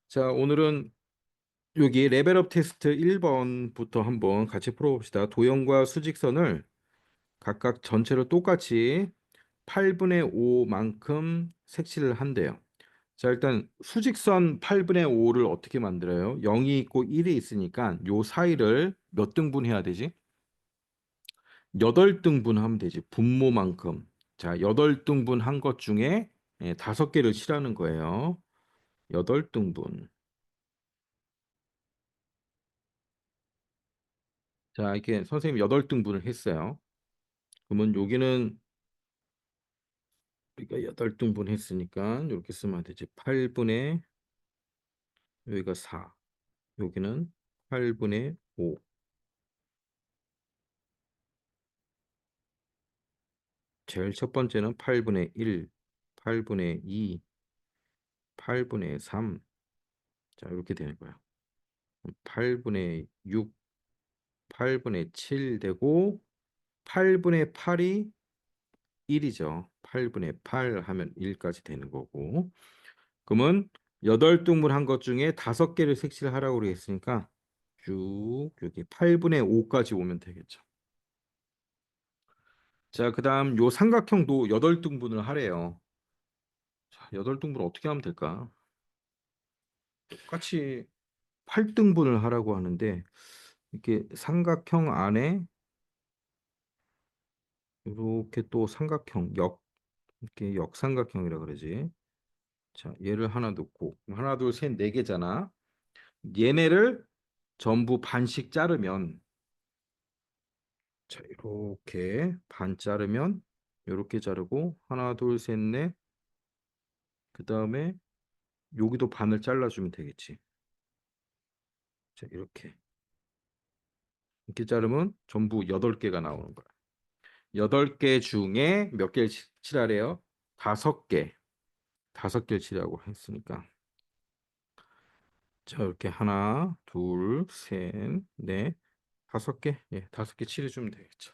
자, 오늘은 여기 레벨업 테스트 1번부터 한번 같이 풀어봅시다. 도형과 수직선을 각각 전체로 똑같이 8분의 5만큼 색칠을 한대요. 자, 일단 수직선 8분의 5를 어떻게 만들어요? 0이 있고 1이 있으니까 요 사이를 몇 등분 해야 되지? 8등분 하면 되지. 분모만큼. 자, 8등분 한 것 중에 5개를 칠하는 거예요. 8등분. 자, 이렇게 선생님 8등분을 했어요. 그러면 여기는 우리가 8등분 했으니까 이렇게 쓰면 되지. 8분의 여기가 4. 여기는 8분의 5. 제일 첫 번째는 8분의 1, 8분의 2, 8분의 3. 자, 이렇게 되는 거야. 8분의 6, 8분의 7 되고 8분의 8이 1이죠. 8분의 8 하면 1까지 되는 거고. 그러면 8등분 한 것 중에 5개를 색칠하라고 그랬으니까 쭉 여기 8분의 5까지 오면 되겠죠. 자, 그다음 요 삼각형도 8등분을 하래요. 자, 8등분 어떻게 하면 될까? 똑같이 8등분을 하라고 하는데 이렇게 삼각형 안에 이렇게 또 삼각형 이렇게 역삼각형이라 그러지. 자, 얘를 하나 놓고 하나 둘 셋 네 개잖아. 얘네를 전부 반씩 자르면 자, 이렇게 반 자르면 이렇게 자르고 하나 둘 셋 넷 그다음에 여기도 반을 잘라주면 되겠지. 자, 이렇게 자르면 전부 8개가 나오는 거야. 8개 중에 몇 개를 칠하래요? 5개. 5개를 칠하고 했으니까. 자, 이렇게 하나, 둘, 셋, 넷, 5개. 예, 5개 칠해주면 되겠죠.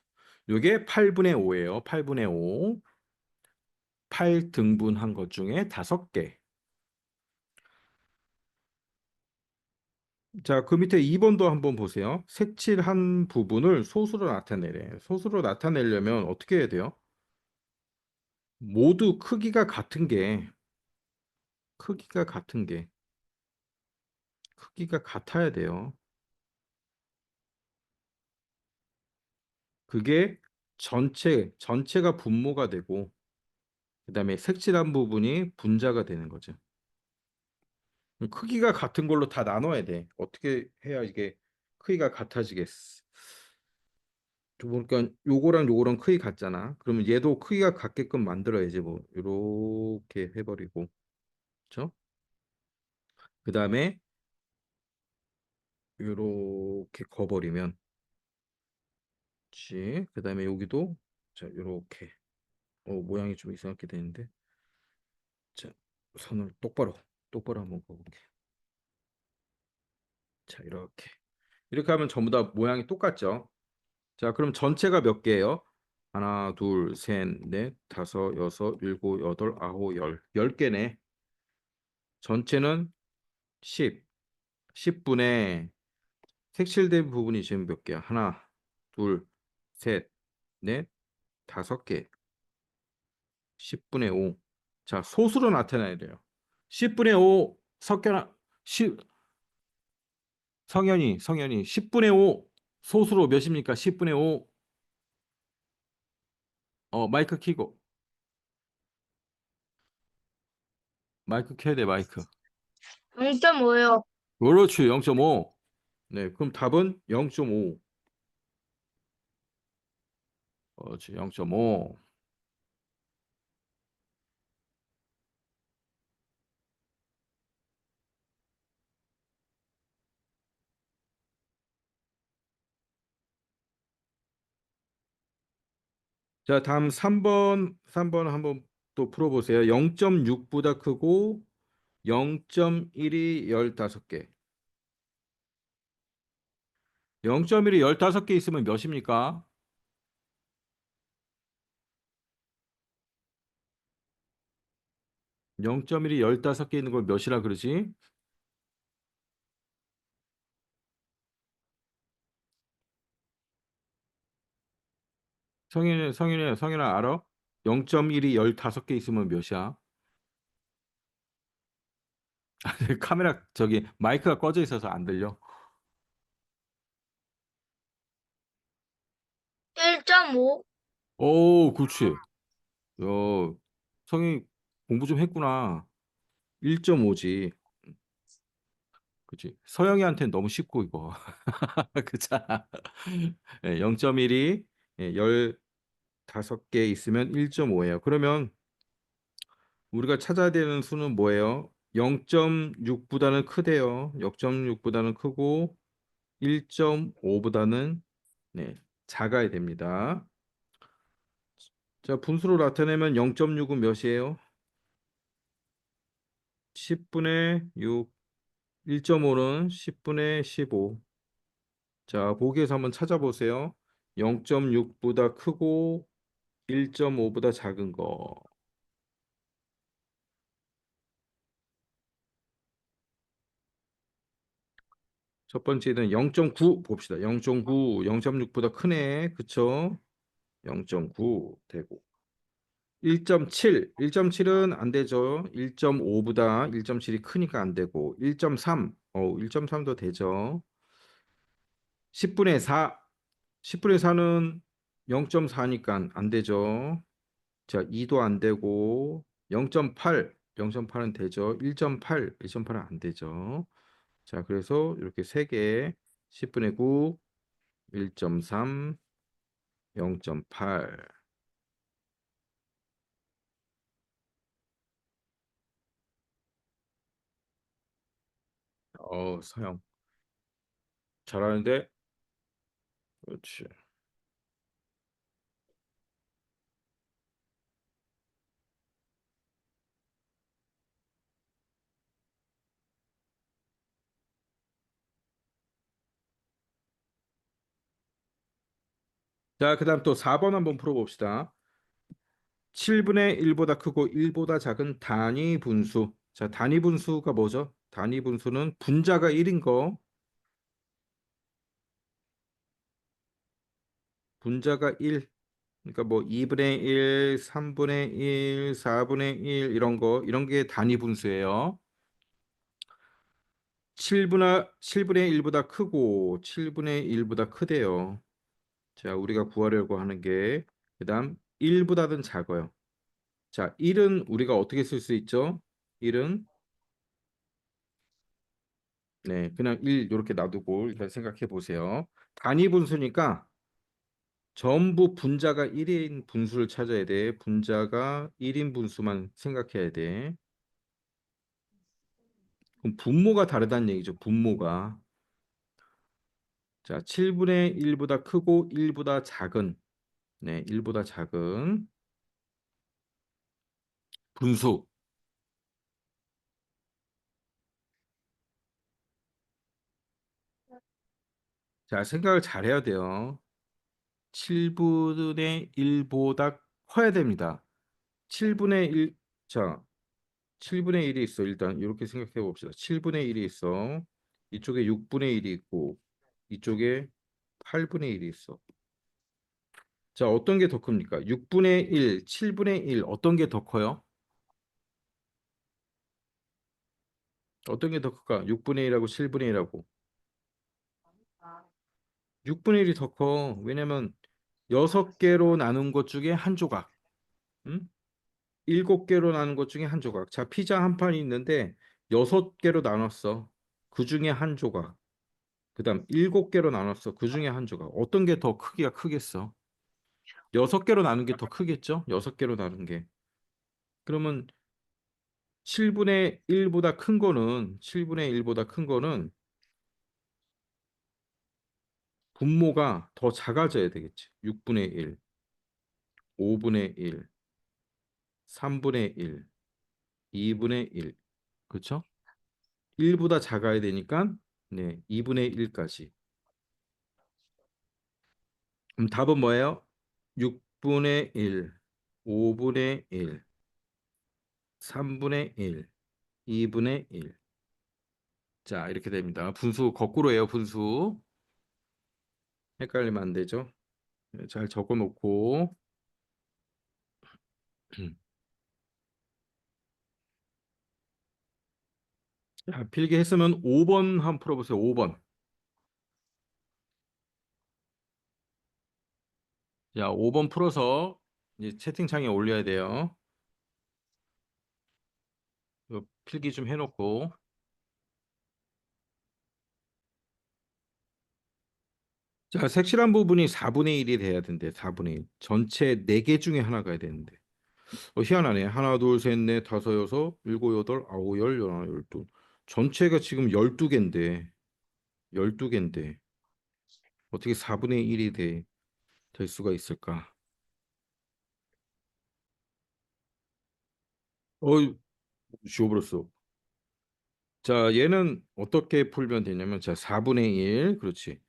요게 8분의 5예요. 8분의 5. 8등분한 것 중에 5개. 자, 그 밑에 2번도 한번 보세요. 색칠한 부분을 소수로 나타내래. 소수로 나타내려면 어떻게 해야 돼요? 모두 크기가 같은 게 크기가 같아야 돼요. 그게 전체가 분모가 되고 그다음에 색칠한 부분이 분자가 되는 거죠. 크기가 같은 걸로 다 나눠야 돼. 어떻게 해야 이게 크기가 같아지겠어? 그러니까 요거랑 요거랑 크기 같잖아. 그러면 얘도 크기가 같게끔 만들어야지 뭐 이렇게 해버리고, 그렇죠? 그다음에 요렇게 거버리면, 그렇지? 그다음에 여기도 자 요렇게 모양이 좀 이상하게 되는데, 자 선을 똑바로 한번 그어볼게. 자 이렇게 하면 전부 다 모양이 똑같죠? 자, 그럼 전체가 몇 개예요? 하나, 둘, 셋, 넷, 다섯, 여섯, 일곱, 여덟, 아홉, 열. 10개네. 전체는 10. 10분의 색칠된 부분이 지금 몇 개야? 하나, 둘, 셋, 넷, 5개. 10분의 5. 자, 소수로 나타나야 돼요. 10분의 5 석현아, 성현이 10분의 5 소수로 몇입니까? 10분의 5. 마이크 켜고. 마이크 켜야 돼, 마이크. 0.5요. 그렇지, 0.5. 네, 그럼 답은 0.5. 그렇지, 0.5. 자, 다음 3번 한번 또 풀어보세요. 0.6보다 크고 0.1이 15개. 0.1이 15개 있으면 몇입니까? 0.1이 15개 있는 걸 몇이라 그러지? 성인아 알아? 0.1이 15개 있으면 몇이야? 카메라 저기 마이크가 꺼져 있어서 안 들려. 1.5? 오, 그렇지. 어, 성인 공부 좀 했구나. 1.5지. 그치. 서영이한테는 너무 쉽고 이거. 그잖아. 0.1이 15개 있으면 1.5예요. 그러면 우리가 찾아야 되는 수는 뭐예요? 0.6보다는 크대요. 0.6보다는 크고 1.5보다는 작아야 됩니다. 자, 분수로 나타내면 0.6은 몇이에요? 10분의 6, 1.5는 10분의 15. 자, 보기에서 한번 찾아보세요. 0.6보다 크고 1.5보다 작은 거. 첫 번째는 0.9 봅시다. 0.9, 0.6보다 크네. 그쵸? 0.9 되고. 1.7, 1.7은 안 되죠. 1.5보다 1.7이 크니까 안 되고. 1.3, 1.3도 되죠. 10분의 4, 10분의 4는 0.4니까 안 되죠. 자, 2도 안 되고 0.8, 0.8은 되죠. 1.8, 1.8은 안 되죠. 자, 그래서 이렇게 세 개, 10분의 9, 1.3, 0.8. 서영 잘하는데? 그렇지. 자, 그다음 또 4번 한번 풀어봅시다. 7분의 1보다 크고 1보다 작은 단위 분수. 자, 단위 분수가 뭐죠? 단위 분수는 분자가 1인 거, 분자가 1. 그러니까 뭐 2분의 1, 3분의 1, 4분의 1 이런 거, 이런 게 단위 분수예요. 7분의 1보다 크고 7분의 1보다 크대요. 자, 우리가 구하려고 하는 게 그다음 1보다는 작아요. 자, 1은 우리가 어떻게 쓸 수 있죠? 1은 그냥 1 이렇게 놔두고 일단 생각해 보세요. 단위 분수니까 전부 분자가 1인 분수를 찾아야 돼. 분자가 1인 분수만 생각해야 돼. 그럼 분모가 다르다는 얘기죠. 분모가. 자, 7분의 1보다 크고 1보다 작은 1보다 작은 분수. 자, 생각을 잘해야 돼요. 7분의 1보다 커야 됩니다. 7분의 1, 자, 7분의 1이 있어. 일단 이렇게 생각해 봅시다. 7분의 1이 있어. 이쪽에 6분의 1이 있고 이쪽에 8분의 1이 있어. 자, 어떤 게 더 큽니까? 6분의 1, 7분의 1 어떤 게 더 커요? 어떤 게 더 클까? 6분의 1하고 7분의 1하고 6분의 1이 더 커. 왜냐면 6개로 나눈 것 중에 한 조각. 음? 7개로 나눈 것 중에 한 조각. 자, 피자 한 판이 있는데 6개로 나눴어. 그 중에 한 조각. 그다음 7개로 나눴어. 그 중에 한 조각. 어떤 게 더 크기가 크겠어? 6개로 나눈 게 더 크겠죠? 6개로 나눈 게. 그러면 7분의 1보다 큰 거는 7분의 1보다 큰 거는 분모가 더 작아져야 되겠지. 6분의 1, 5분의 1, 3분의 1, 2분의 1. 그렇죠? 1보다 작아야 되니까 2분의 1까지. 그럼 답은 뭐예요? 6분의 1, 5분의 1, 3분의 1, 2분의 1. 자, 이렇게 됩니다. 분수 거꾸로예요, 분수. 헷갈리면 안 되죠? 잘 적어 놓고 자, 필기 했으면 5번 한번 풀어보세요. 5번. 자, 5번 풀어서 이제 채팅창에 올려야 돼요. 이거 필기 좀 해놓고. 자, 색칠한 부분이 4분의 1이 돼야 된대. 4분의 1. 전체 4개 중에 하나가 되는데. 희한하네. 하나, 둘, 셋, 넷, 다섯, 여섯, 일곱, 여덟, 아홉, 열, 열하나, 열둘. 전체가 지금 12개인데. 12개인데. 어떻게 4분의 1이 될 수가 있을까? 어이, 지워버렸어. 자, 얘는 어떻게 풀면 되냐면, 자, 4분의 1. 그렇지.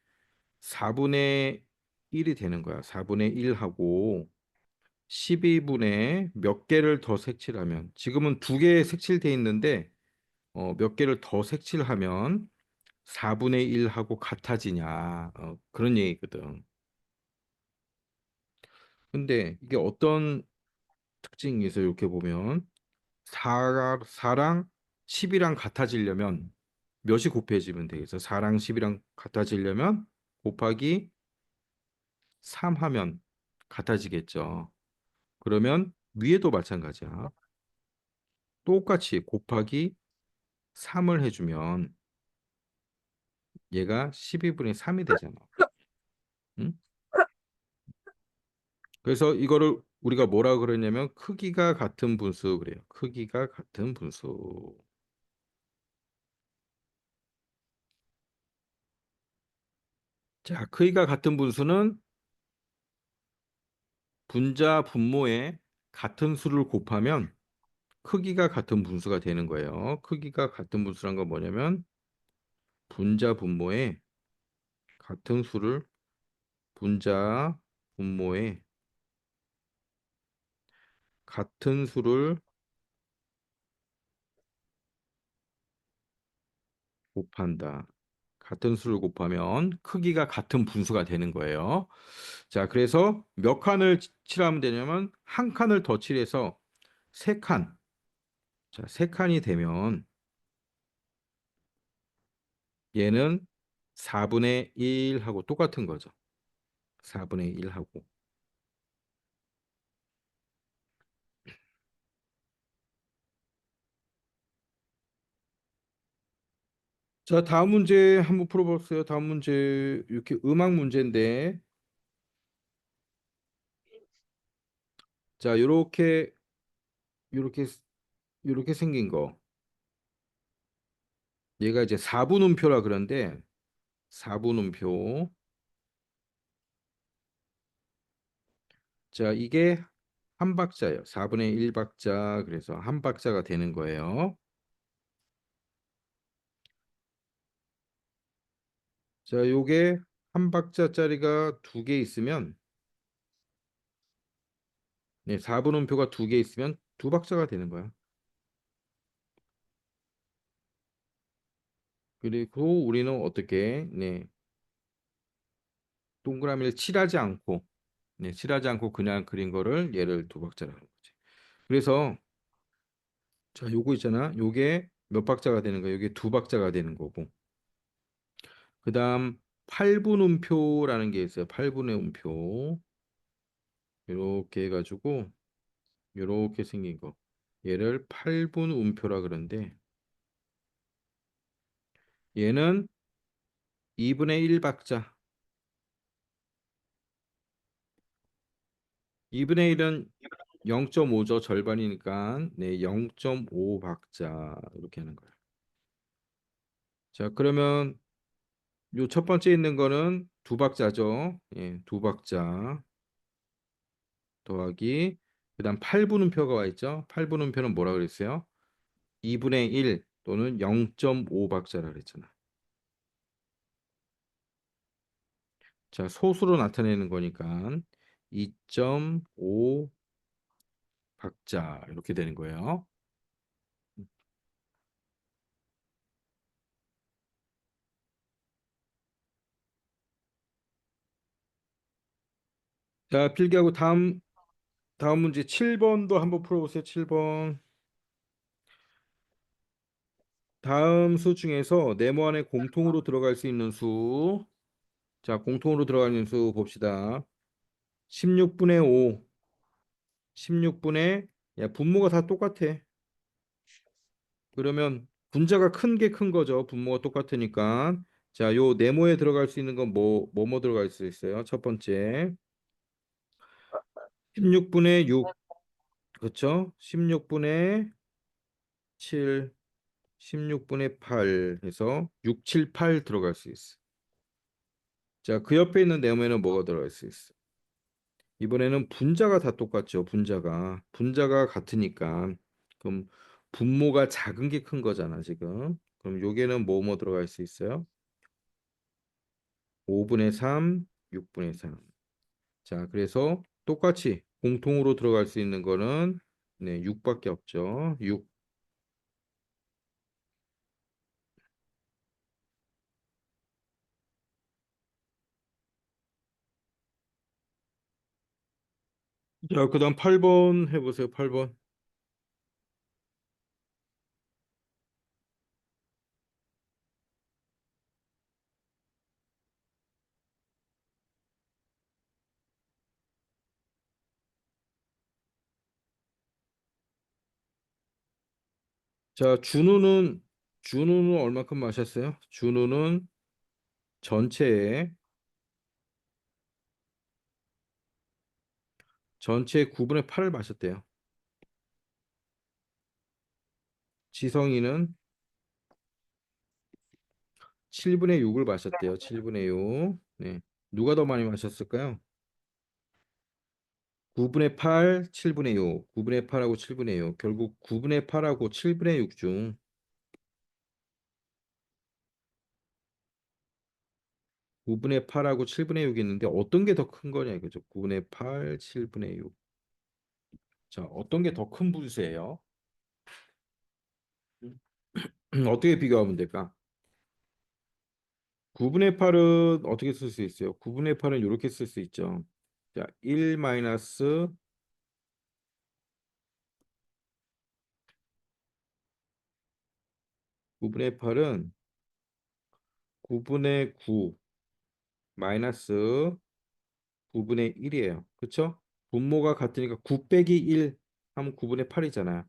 4분의 1이 되는 거야. 4분의 1하고 12분의 몇 개를 더 색칠하면 지금은 2개 색칠돼 있는데 몇 개를 더 색칠하면 4분의 1하고 같아지냐 그런 얘기거든. 근데 이게 어떤 특징이 있어요? 이렇게 보면 4랑 10이랑 같아지려면 몇이 곱해지면 되겠어? 4랑 10이랑 같아지려면 곱하기 3 하면 같아지겠죠. 그러면 위에도 마찬가지야. 똑같이 곱하기 3을 해주면 얘가 12분의 3이 되잖아. 응? 그래서 이거를 우리가 뭐라 그러냐면 크기가 같은 분수 그래요. 크기가 같은 분수. 자, 크기가 같은 분수는 분자 분모에 같은 수를 곱하면 크기가 같은 분수가 되는 거예요. 크기가 같은 분수란 건 뭐냐면 분자 분모에 같은 수를 분자 분모에 같은 수를 곱한다. 같은 수를 곱하면 크기가 같은 분수가 되는 거예요. 자, 그래서 몇 칸을 칠하면 되냐면 한 칸을 더 칠해서 세 칸. 자, 세 칸이 되면 얘는 4분의 1하고 똑같은 거죠. 4분의 1하고. 자, 다음 문제 한번 풀어보세요. 다음 문제 이렇게 음악 문제인데, 자, 요렇게 요렇게 생긴 거. 얘가 이제 4분음표라 그러는데 4분음표. 자, 이게 한 박자예요. 4분의 1박자. 그래서 한 박자가 되는 거예요. 자, 요게 한 박자짜리가 2개 있으면, 네, 4분음표가 2개 있으면 두 박자가 되는 거야. 그리고 우리는 어떻게, 네, 동그라미를 칠하지 않고, 네, 칠하지 않고 그냥 그린 거를 얘를 두 박자라는 거지. 그래서, 자, 요거 있잖아. 요게 몇 박자가 되는 거야? 요게 두 박자가 되는 거고. 그 다음, 8분음표라는 게 있어요. 8분의 음표. 이렇게 해가지고, 이렇게 생긴 거. 얘를 8분 음표라 그러는데 얘는 2분의 1박자. 2분의 1은 0.5죠. 절반이니까 네, 0.5박자 이렇게 하는 거예요. 자, 그러면 요 첫 번째 있는 거는 두 박자죠. 예, 두 박자 더하기 그다음 8분음표가 와 있죠. 8분음표는 뭐라 그랬어요? 2분의 1 또는 0.5박자라 그랬잖아. 자, 소수로 나타내는 거니까 2.5 박자 이렇게 되는 거예요. 자, 필기하고 다음 문제 7번도 한번 풀어보세요. 7번. 다음 수 중에서 네모 안에 공통으로 들어갈 수 있는 수. 자, 공통으로 들어가는 수 봅시다. 16분의 5, 16분의 야, 분모가 다 똑같아. 그러면 분자가 큰 게 큰 거죠. 분모가 똑같으니까. 자, 요 네모에 들어갈 수 있는 건 뭐 들어갈 수 있어요? 첫 번째. 16분의 6. 그렇죠? 16분의 7, 16분의 8 해서 6, 7, 8 들어갈 수 있어. 자, 그 옆에 있는 네모에는 뭐가 들어갈 수 있어? 이번에는 분자가 다 똑같죠. 분자가 같으니까 그럼 분모가 작은 게 큰 거잖아, 지금. 그럼 여기에는 뭐 들어갈 수 있어요? 5분의 3, 6분의 3. 자, 그래서 똑같이 공통으로 들어갈 수 있는 거는 네, 6밖에 없죠. 6. 자, 그다음 8번 해보세요. 8번. 자, 준우는 얼마큼 마셨어요? 준우는 전체의 9분의 8을 마셨대요. 지성이는 7분의 6을 마셨대요. 7분의 6. 네. 누가 더 많이 마셨을까요? 9분의 8, 7분의 6. 9분의 8하고 7분의 6. 결국 9분의 8하고 7분의 6 중 9분의 8하고 7분의 6이 있는데 어떤 게 더 큰 거냐 이거죠. 9분의 8, 7분의 6. 자, 어떤 게 더 큰 분수예요? 어떻게 비교하면 될까? 9분의 8은 어떻게 쓸 수 있어요? 9분의 8은 이렇게 쓸 수 있죠. 자, 1 마이너스 9분의 8은 9분의 9 마이너스 9분의 1이에요. 그쵸? 분모가 같으니까 9 빼기 1 하면 9분의 8이잖아요.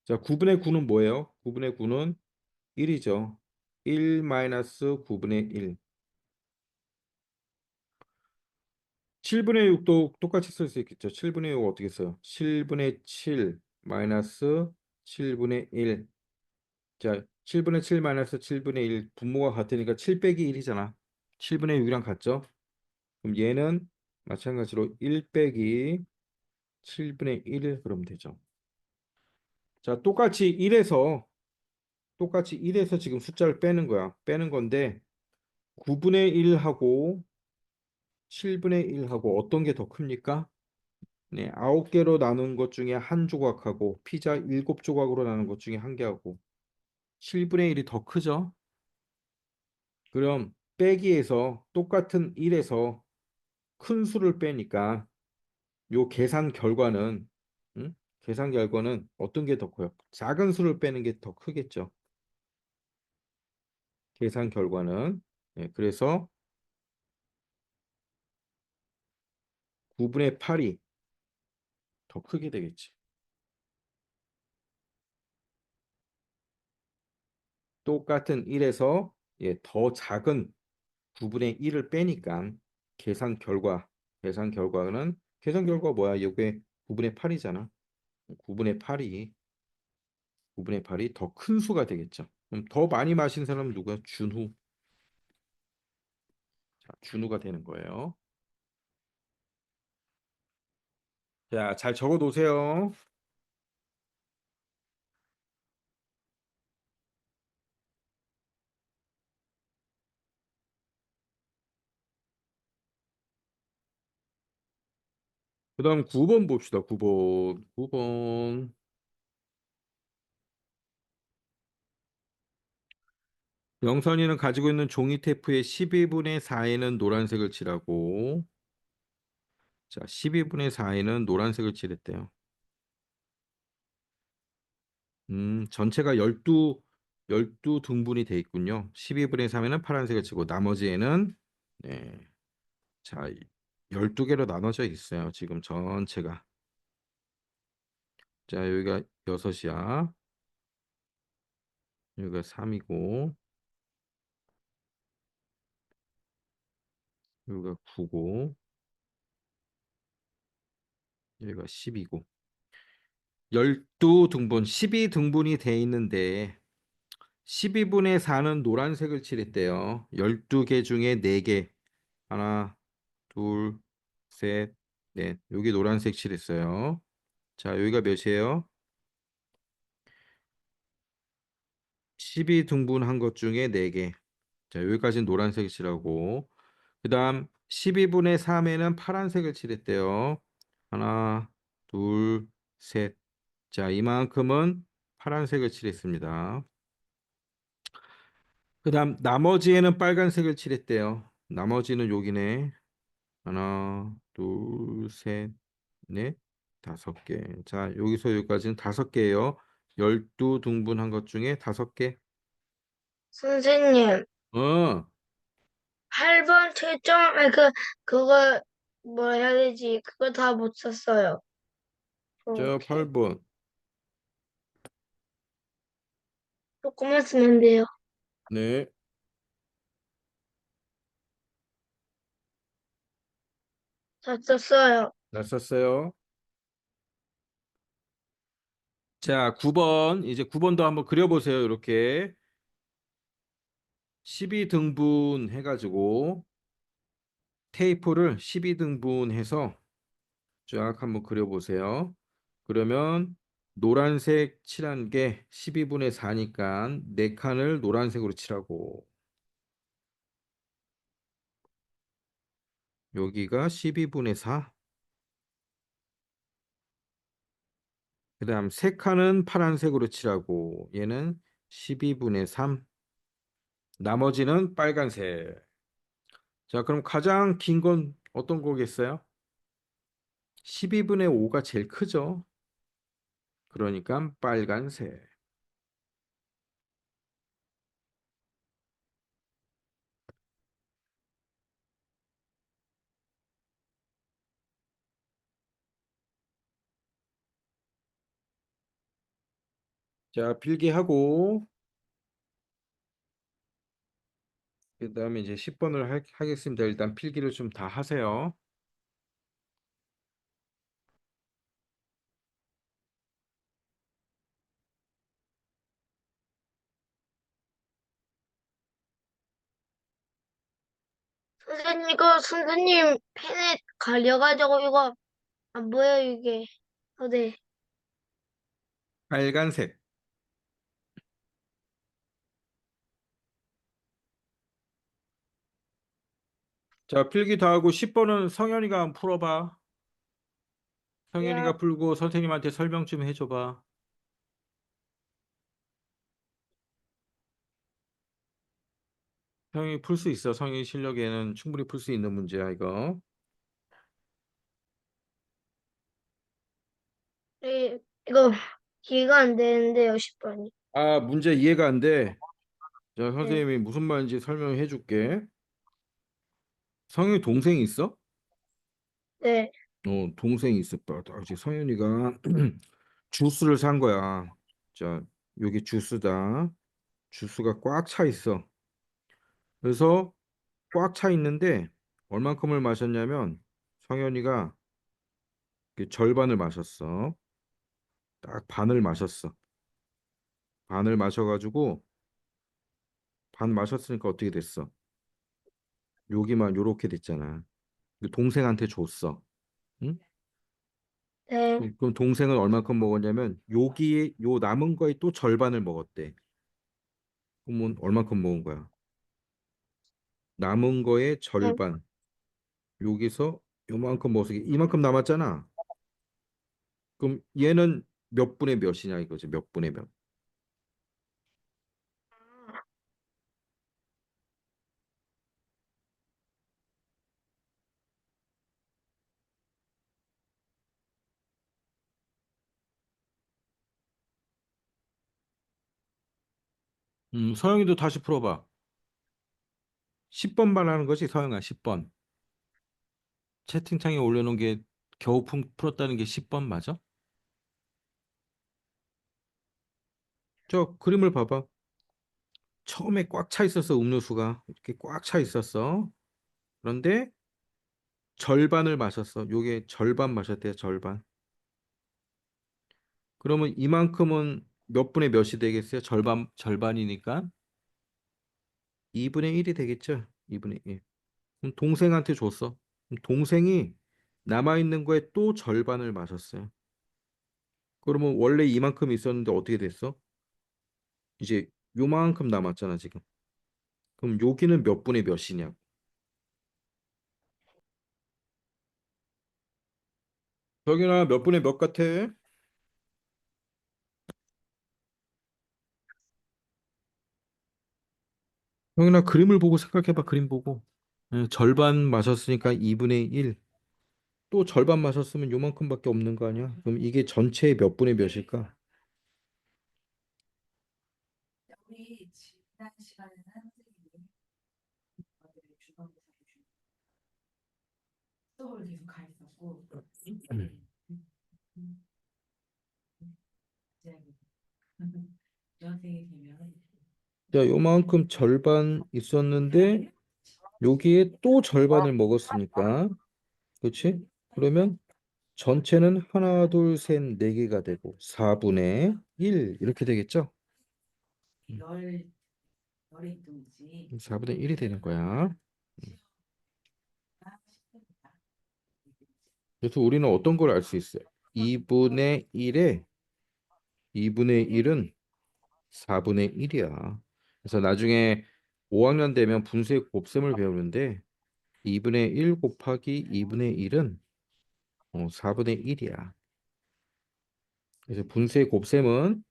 자, 9분의 9는 뭐예요? 9분의 9는 1이죠. 1 마이너스 9분의 1. 7분의 6도 똑같이 쓸 수 있겠죠. 7분의 6 어떻게 써요? 7분의 7 마이너스 7분의 1. 자, 7분의 7 마이너스 7분의 1 분모가 같으니까 7 빼기 1이잖아. 7분의 6이랑 같죠? 그럼 얘는 마찬가지로 1 빼기 7분의 1을 그러면 되죠. 자, 똑같이 1에서 지금 숫자를 빼는 거야. 빼는 건데 9분의 1하고 7분의 1하고 어떤 게 더 큽니까? 네, 9개로 나눈 것 중에 한 조각하고 피자 7조각으로 나눈 것 중에 한 개하고 7분의 1이 더 크죠? 그럼 빼기에서 똑같은 1에서 큰 수를 빼니까 요 계산 결과는 어떤 게 더 커요? 작은 수를 빼는 게 더 크겠죠. 계산 결과는. 네, 그래서 9분의 8이 더 크게 되겠지. 똑같은 1에서 더 작은 9분의 1을 빼니까 계산 결과, 계산 결과 뭐야? 이게 9분의 8이잖아. 9분의 8이 9분의 8이 더 큰 수가 되겠죠. 그럼 더 많이 마신 사람은 누구야? 준후. 자, 준후가 되는 거예요. 자, 잘 적어 놓으세요. 그다음 9번 봅시다. 9번. 9번. 영선이는 가지고 있는 종이 테이프의 12분의 4에는 노란색을 칠하고 자, 12분의 4에는 노란색을 칠했대요. 전체가 12 등분이 돼 있군요. 12분의 3에는 파란색을 치고 나머지에는 네. 자, 12개로 나눠져 있어요. 지금 전체가. 자, 여기가 6이야. 여기가 3이고 여기가 9고 여기가 10이고 12등분, 12등분이 돼 있는데 12분의 4는 노란색을 칠했대요. 12개 중에 4개. 하나, 둘, 셋, 넷. 여기 노란색 칠했어요. 자, 여기가 몇이에요? 12등분한 것 중에 4개. 자, 여기까지는 노란색 칠하고 그다음 12분의 3에는 파란색을 칠했대요. 하나, 둘, 셋. 자, 이만큼은 파란색을 칠했습니다. 그다음 나머지에는 빨간색을 칠했대요. 나머지는 여기네. 하나, 둘, 셋, 넷, 5개. 자, 여기서 여기까지는 5개예요. 12등분한 것 중에 5개. 선생님, 어, 8번 채점, 그거, 뭐라 해야 되지? 그거 다 못 썼어요. 저 오케이. 8번. 조금만 쓰면 돼요. 네, 다 썼어요. 잘 썼어요. 자, 9번. 이제 9번도 한번 그려보세요. 이렇게 12등분 해가지고 테이프를 12등분 해서 쫙 한번 그려보세요. 그러면 노란색 칠한 게 12분의 4니까 4칸을 노란색으로 칠하고 여기가 12분의 4. 그다음 3칸은 파란색으로 칠하고 얘는 12분의 3. 나머지는 빨간색. 자, 그럼 가장 긴 건 어떤 거겠어요? 12분의 5가 제일 크죠? 그러니까 빨간색. 자, 필기하고 그다음에 이제 10번을 하겠습니다. 일단 필기를 좀 다 하세요. 선생님, 이거 선생님 펜에 갈려가지고 이거 안 보여요, 이게. 네. 빨간색. 자, 필기 다 하고 10번은 성현이가 한번 풀어봐. 야, 성현이가 풀고 선생님한테 설명 좀 해줘봐. 성현이 풀 수 있어. 성현이 실력에는 충분히 풀 수 있는 문제야, 이거. 이거 기회가 안 되는데요, 10번이. 아, 문제 이해가 안 돼. 자, 네, 선생님이 무슨 말인지 설명해 줄게. 성현이 동생이 있어? 네, 동생이 있었다. 당시 성현이가 주스를 산 거야. 자, 여기 주스다. 주스가 꽉 차 있어. 그래서 꽉 차 있는데 얼만큼을 마셨냐면 성현이가 그 절반을 마셨어. 딱 반을 마셨어. 반을 마셔가지고 반 마셨으니까 어떻게 됐어? 여기만 요렇게 됐잖아. 그 동생한테 줬어. 응? 네. 그럼 동생은 얼만큼 먹었냐면 여기에 요 남은 거에 또 절반을 먹었대. 그러면 얼만큼 먹은 거야? 남은 거의 네. 절반. 여기서 요만큼 먹어서 이만큼 남았잖아. 그럼 얘는 몇 분의 몇이냐 이거지. 몇 분의 몇. 서영이도 다시 풀어봐. 10번 말하는 거지, 서영아, 10번. 채팅창에 올려놓은 게 겨우 풀었다는 게 10번 맞아? 저 그림을 봐봐. 처음에 꽉 차 있었어, 음료수가. 이렇게 꽉 차 있었어. 그런데 절반을 마셨어. 요게 절반 마셨대요, 절반. 그러면 이만큼은 몇 분의 몇이 되겠어요? 절반이니까 2분의 1이 되겠죠? 2분의 1. 그럼 동생한테 줬어. 그럼 동생이 남아있는 거에 또 절반을 마셨어요. 그러면 원래 이만큼 있었는데 어떻게 됐어? 이제 요만큼 남았잖아, 지금. 그럼 여기는 몇 분의 몇이냐? 저기나 몇 분의 몇 같아? 형이나 그림을 보고 생각해봐, 그림 보고. 절반 마셨으니까 2분의 1. 또 절반 마셨으면 요만큼밖에 없는 거 아니야? 그럼 이게 전체의 몇 분의 몇일까? 음. 자, 요만큼 절반 있었는데 여기에 또 절반을 먹었으니까, 그렇지? 그러면 전체는 하나, 둘, 셋, 네 개가 되고 4분의 1 이렇게 되겠죠? 4분의 1이 되는 거야. 그래서 우리는 어떤 걸 알 수 있어요? 2분의 1에 2분의 1은 4분의 1이야. 그래서 나중에 5학년 되면 분수의 곱셈을 배우는데 2분의 1 곱하기 2분의 1은 4분의 1이야. 그래서 분수의 곱셈은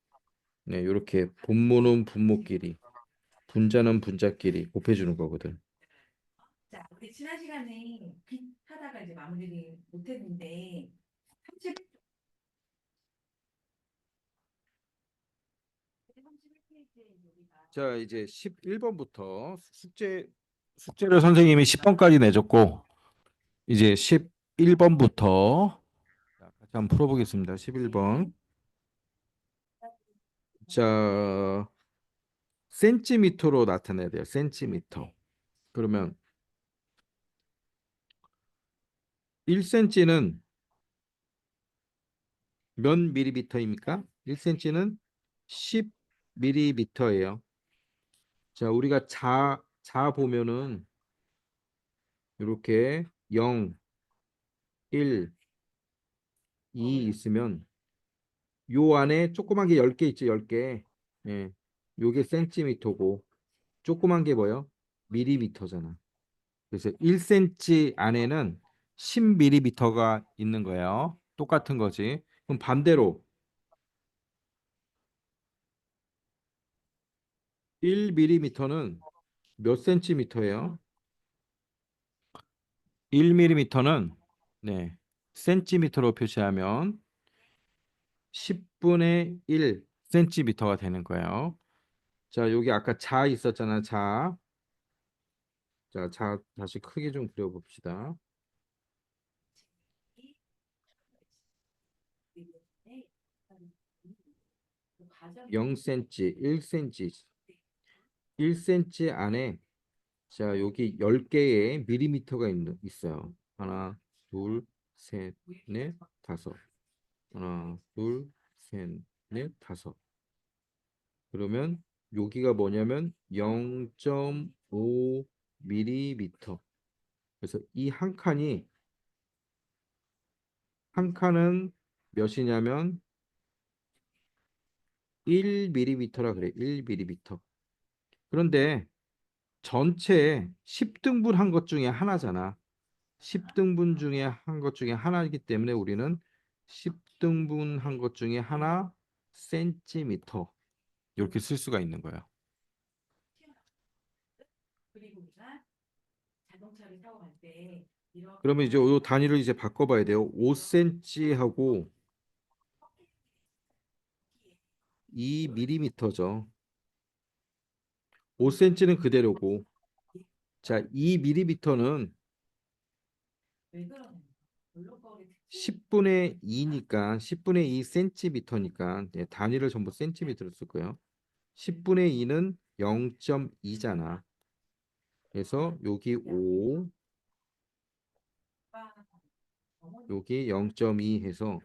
네, 이렇게 분모는 분모끼리, 분자는 분자끼리 곱해주는 거거든. 자, 이제 11번부터 숙제를 선생님이 10번까지 내줬고 이제 11번부터 같이 한번 풀어보겠습니다. 11번. 자, 센티미터로 나타내야 돼요. 센티미터. 그러면 1cm는 몇 밀리미터입니까? 1cm는 10 밀리미터예요. 자, 우리가 자 보면은 이렇게 0, 1, 2 있으면 요 안에 조그만 게 10개 있죠, 10개. 예. 요게 센티미터고 조그만 게 뭐요? 밀리미터잖아. 그래서 1cm 안에는 10밀리미터가 있는 거예요. 똑같은 거지. 그럼 반대로 1밀리미터는 몇 센티미터예요? 1밀리미터는 네, 센티미터로 표시하면 10분의 1 센티미터가 되는 거예요. 자, 여기 아까 자 있었잖아, 자. 자, 자 다시 크게 좀 그려봅시다. 0cm, 1cm, 1cm 안에 자, 여기 10개의 밀리미터가 있어요. 하나, 둘, 셋, 넷, 다섯. 하나, 둘, 셋, 넷, 다섯. 그러면 여기가 뭐냐면 0.5 밀리미터. 그래서 이 한 칸은 몇이냐면 1 밀리미터라 그래. 1 밀리미터. 그런데 전체 10등분 한 것 중에 하나잖아. 10등분 중에 한 것 중에 하나이기 때문에 우리는 10등분 한 것 중에 하나 센티미터 이렇게 쓸 수가 있는 거예요. 그러면 이제 이 단위를 이제 바꿔봐야 돼요. 5cm하고 2mm죠. 5cm는 그대로고. 자, 2mm는 10분의 2니까 10분의 2 cm니까 단위를 전부 센티미터로 쓸 거예요. 10분의 2는 0.2잖아. 그래서 여기 5, 여기 0.2 해서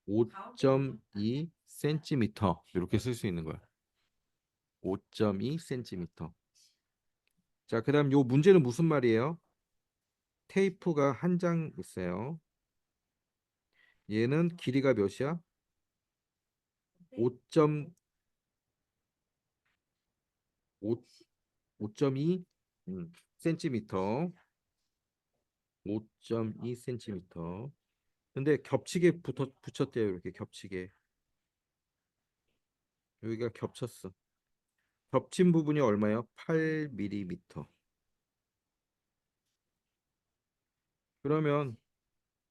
5.2 cm 이렇게 쓸 수 있는 거야. 5.2 cm. 자, 그다음 요 문제는 무슨 말이에요? 테이프가 한 장 있어요. 얘는 길이가 몇이야? 5.5 5.2 센티미터. 5.2 센티미터. 근데 겹치게 붙였대요. 이렇게 겹치게. 여기가 겹쳤어. 겹친 부분이 얼마예요? 8mm. 그러면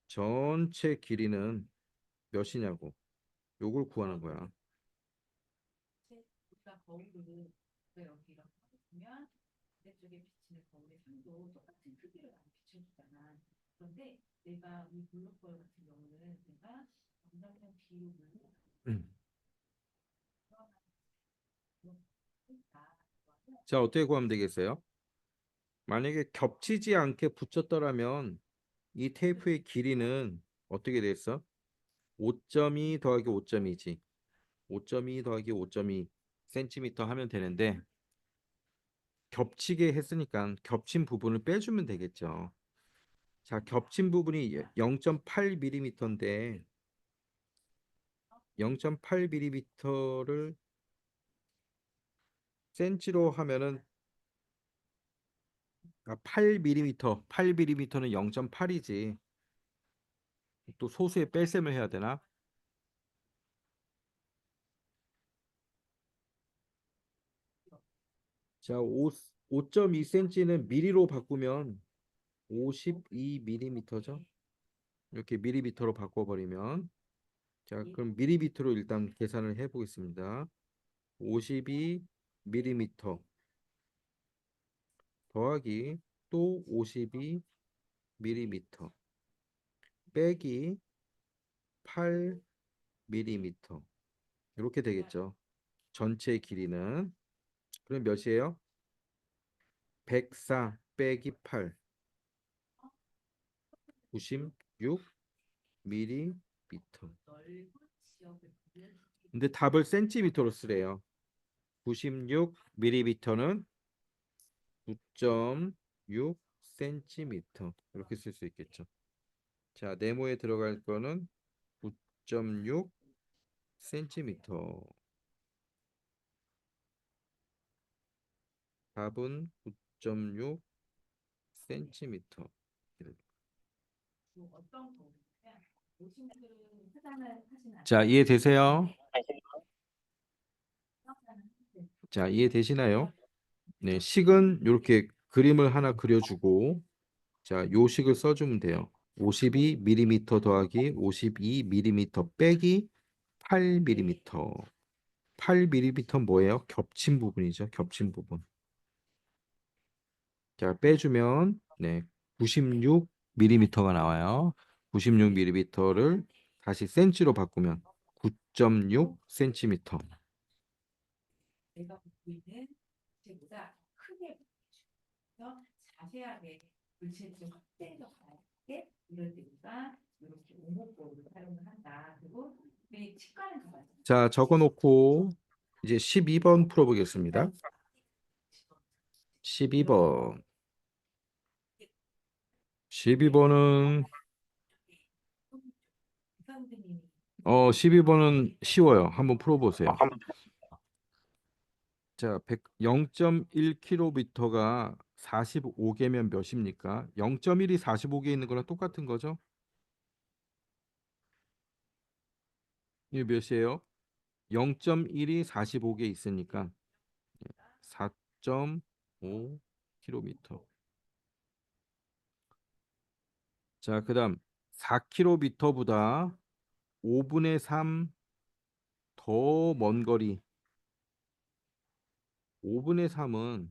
전체 길이는 몇이냐고. 요걸 구하는 거야. 음. 자, 어떻게 구하면 되겠어요? 만약에 겹치지 않게 붙였더라면 이 테이프의 길이는 어떻게 됐어? 5.2 더하기 5.2지. 5.2 더하기 5.2 센티미터 하면 되는데 겹치게 했으니까 겹친 부분을 빼주면 되겠죠. 자, 겹친 부분이 0.8mm인데 0.8mm를 센치로 하면은 8mm, 8mm는 0.8이지. 또 소수의 뺄셈을 해야 되나? 자, 5.2cm는 미리로 바꾸면 52mm죠. 이렇게 밀리미터로 바꿔버리면 자, 그럼 밀리미터로 일단 계산을 해보겠습니다. 52mm 더하기 또 52mm 빼기 8mm 이렇게 되겠죠. 전체 길이는 그럼 몇이에요? 104 빼기 8 96mm. 근데 답을 센티미터로 쓰래요. 96mm는 9.6 센티미터 이렇게 쓸 수 있겠죠. 자, 네모에 들어갈 거는 9.6 센티미터. 답은 9.6 센티미터. 자, 이해되세요? 자, 이해되시나요? 네, 식은 이렇게 그림을 하나 그려주고 자, 요 식을 써주면 돼요. 52mm 더하기 52mm 빼기 8mm. 8mm 뭐예요? 겹친 부분이죠. 겹친 부분. 자, 빼주면 네, 96mm가 나와요. 96mm를 다시 센치로 바꾸면 9.6 센티미터. 자, 적어놓고 이제 12번 풀어보겠습니다. 12번. 12번은 12번은 쉬워요. 한번 풀어보세요. 자, 0.1km가 45개면 몇입니까? 0.1이 45개 있는 거랑 똑같은 거죠? 이게 몇이에요? 0.1이 45개 있으니까 4.5km. 자, 그다음 4km보다 5분의 3 더 먼 거리 5분의 3은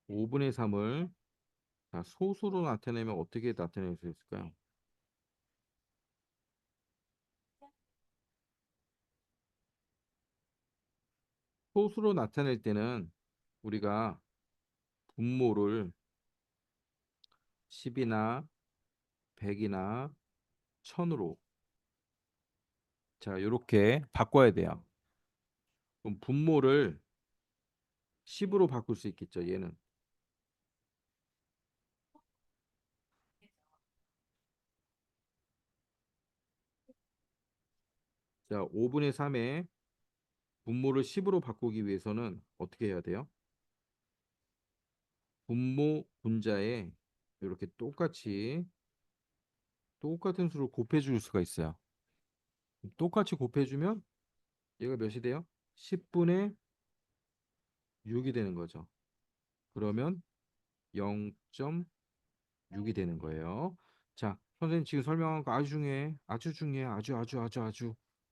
5분의 3을 자, 소수로 나타내면 어떻게 나타낼 수 있을까요? 소수로 나타낼 때는 우리가 분모를 10이나 100이나 1000으로 자, 이렇게 바꿔야 돼요. 그럼 분모를 10으로 바꿀 수 있겠죠, 얘는. 자, 5분의 3에 분모를 10으로 바꾸기 위해서는 어떻게 해야 돼요? 분모 분자에 이렇게 똑같은 수를 곱해줄 수가 있어요. 똑같이 곱해주면 얘가 몇이 돼요? 10분의 6이 되는 거죠. 그러면 0.6이 되는 거예요. 자, 선생님 지금 설명한 거 아주 중요해. 아주 중요해.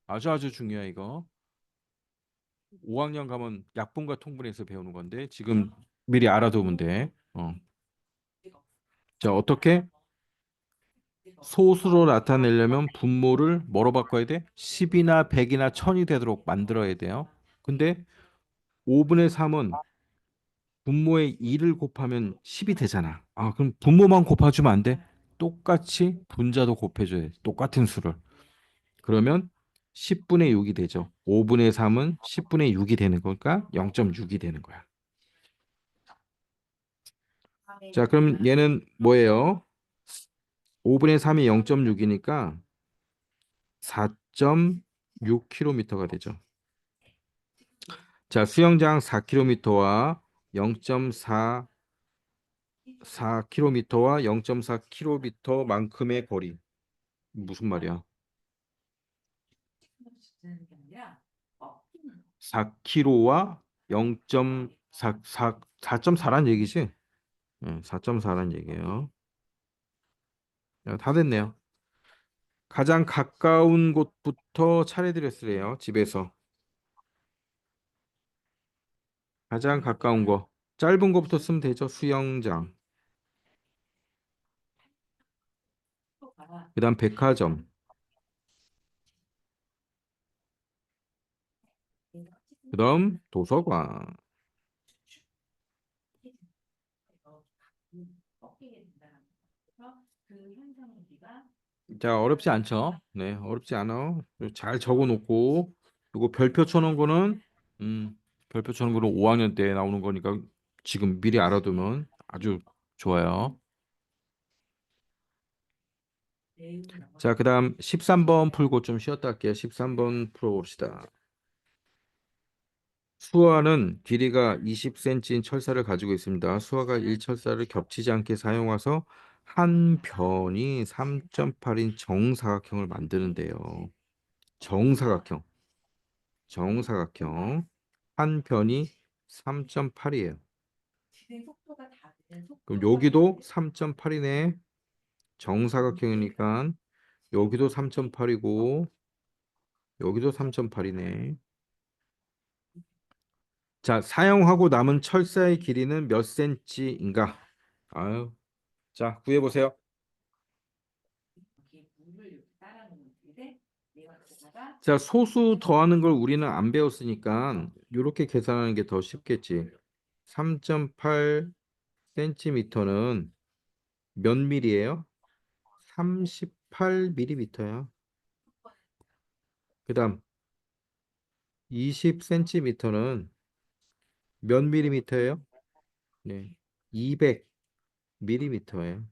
아주 중요해 이거. 5학년 가면 약분과 통분해서 배우는 건데 지금 미리 알아두면 돼. 자, 어떻게? 소수로 나타내려면 분모를 뭐로 바꿔야 돼? 10이나 100이나 1000이 되도록 만들어야 돼요. 근데 5분의 3은 분모에 2를 곱하면 10이 되잖아. 아, 그럼 분모만 곱해주면 안 돼? 똑같이 분자도 곱해줘야 돼. 똑같은 수를. 그러면 10분의 6이 되죠. 5분의 3은 10분의 6이 되는 거니까 0.6이 되는 거야. 자, 그럼 얘는 뭐예요? 5분의 3이 0.6이니까 4.6km가 되죠. 자, 수영장 4km와 0.44km와 0.4km만큼의 거리. 무슨 말이야? 4km와 0.4, 4.4란 얘기지? 4.4란 얘기예요. 다 됐네요. 가장 가까운 곳부터 차례대로 쓰래요. 집에서. 가장 가까운 거. 짧은 거부터 쓰면 되죠. 수영장. 그다음 백화점. 그다음 도서관. 자, 어렵지 않죠? 네, 어렵지 않아. 잘 적어놓고 이거 별표 쳐놓은 거는 음, 별표 쳐놓은 거는 5학년 때 나오는 거니까 지금 미리 알아두면 아주 좋아요. 자, 그다음 13번 풀고 좀 쉬었다 할게요. 13번 풀어봅시다. 수화는 길이가 20cm인 철사를 가지고 있습니다. 수화가 1철사를 겹치지 않게 사용해서 한 변이 3.8인 정사각형을 만드는데요. 정사각형. 정사각형 한 변이 3.8이에요. 그럼 여기도 3.8이네. 정사각형이니까 여기도 3.8이고 여기도 3.8이네. 자, 사용하고 남은 철사의 길이는 몇 cm인가? 아유, 자, 구해 보세요. 자, 소수 더하는 걸 우리는 안 배웠으니까 이렇게 계산하는 게 더 쉽겠지. 3.8cm는 몇 밀리예요? 38mm야. 그다음 20cm는 몇 밀리미터예요? 네. 200mm예요.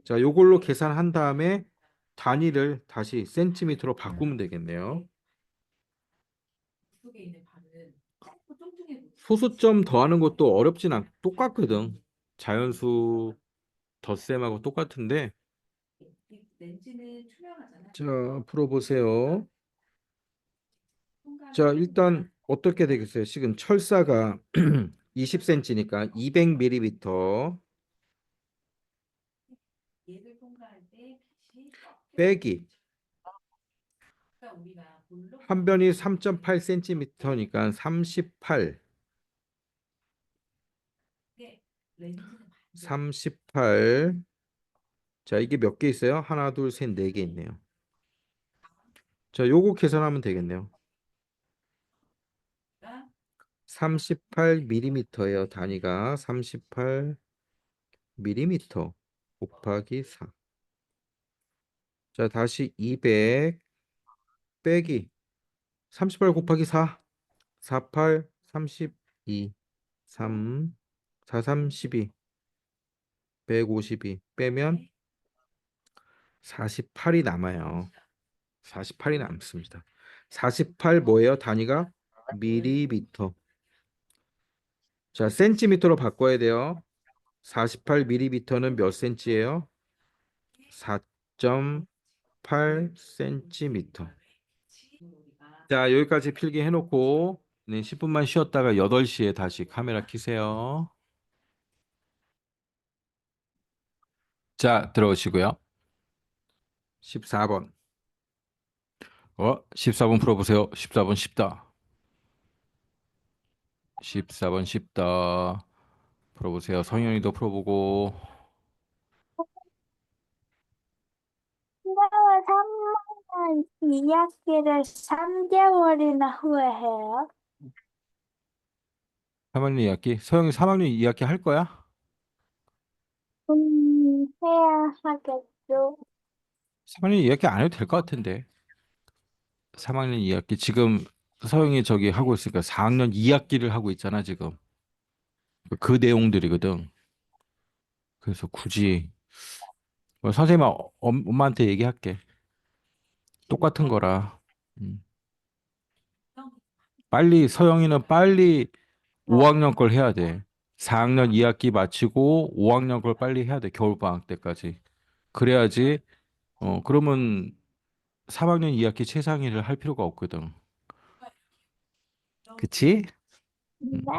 자, 요걸로 계산한 다음에 단위를 다시 센티미터로 바꾸면 되겠네요. 소수점 더하는 것도 어렵진 않, 똑같거든. 자연수 덧셈하고 똑같은데. 자, 풀어보세요. 자, 일단 어떻게 되겠어요? 지금 철사가 20cm니까 200mm 빼기 한 변이 3.8cm니까 38. 38. 자, 이게 몇 개 있어요? 하나, 둘, 셋, 네 개 있네요. 자, 요거 계산하면 되겠네요. 38mm예요. 단위가 38mm 곱하기 4. 자, 다시 200 빼기 38 곱하기 4. 48, 32, 3, 4, 3, 12, 152 빼면 48이 남아요. 48이 남습니다. 48 뭐예요? 단위가 밀리미터. 자, 센티미터로 바꿔야 돼요. 48mm는 몇 센치예요? 4.8cm. 자, 여기까지 필기해 놓고 네, 10분만 쉬었다가 8시에 다시 카메라 켜세요. 자, 들어오시고요. 14번. 14번 풀어보세요. 14번 쉽다. 14번 쉽다. 풀어보세요. 성현이도 풀어보고. 신랑은 3년 이야기를 3개월이나 후에 해요. 3학년 2학기. 서영이 3학년 2학기 할 거야? 해야 하겠죠. 3학년 2학기 안 해도 될 것 같은데. 3학년 2학기. 지금 서영이 저기 하고 있으니까 4학년 2학기를 하고 있잖아, 지금. 그 내용들이거든. 그래서 굳이 선생님 엄마한테 얘기할게. 똑같은 거라. 음. 빨리 서영이는 빨리 5학년 걸 해야 돼. 4학년 2학기 마치고 5학년 걸 빨리 해야 돼. 겨울방학 때까지. 그래야지 그러면 3학년 2학기 최상위를 할 필요가 없거든. 그치? 네, 음. 네.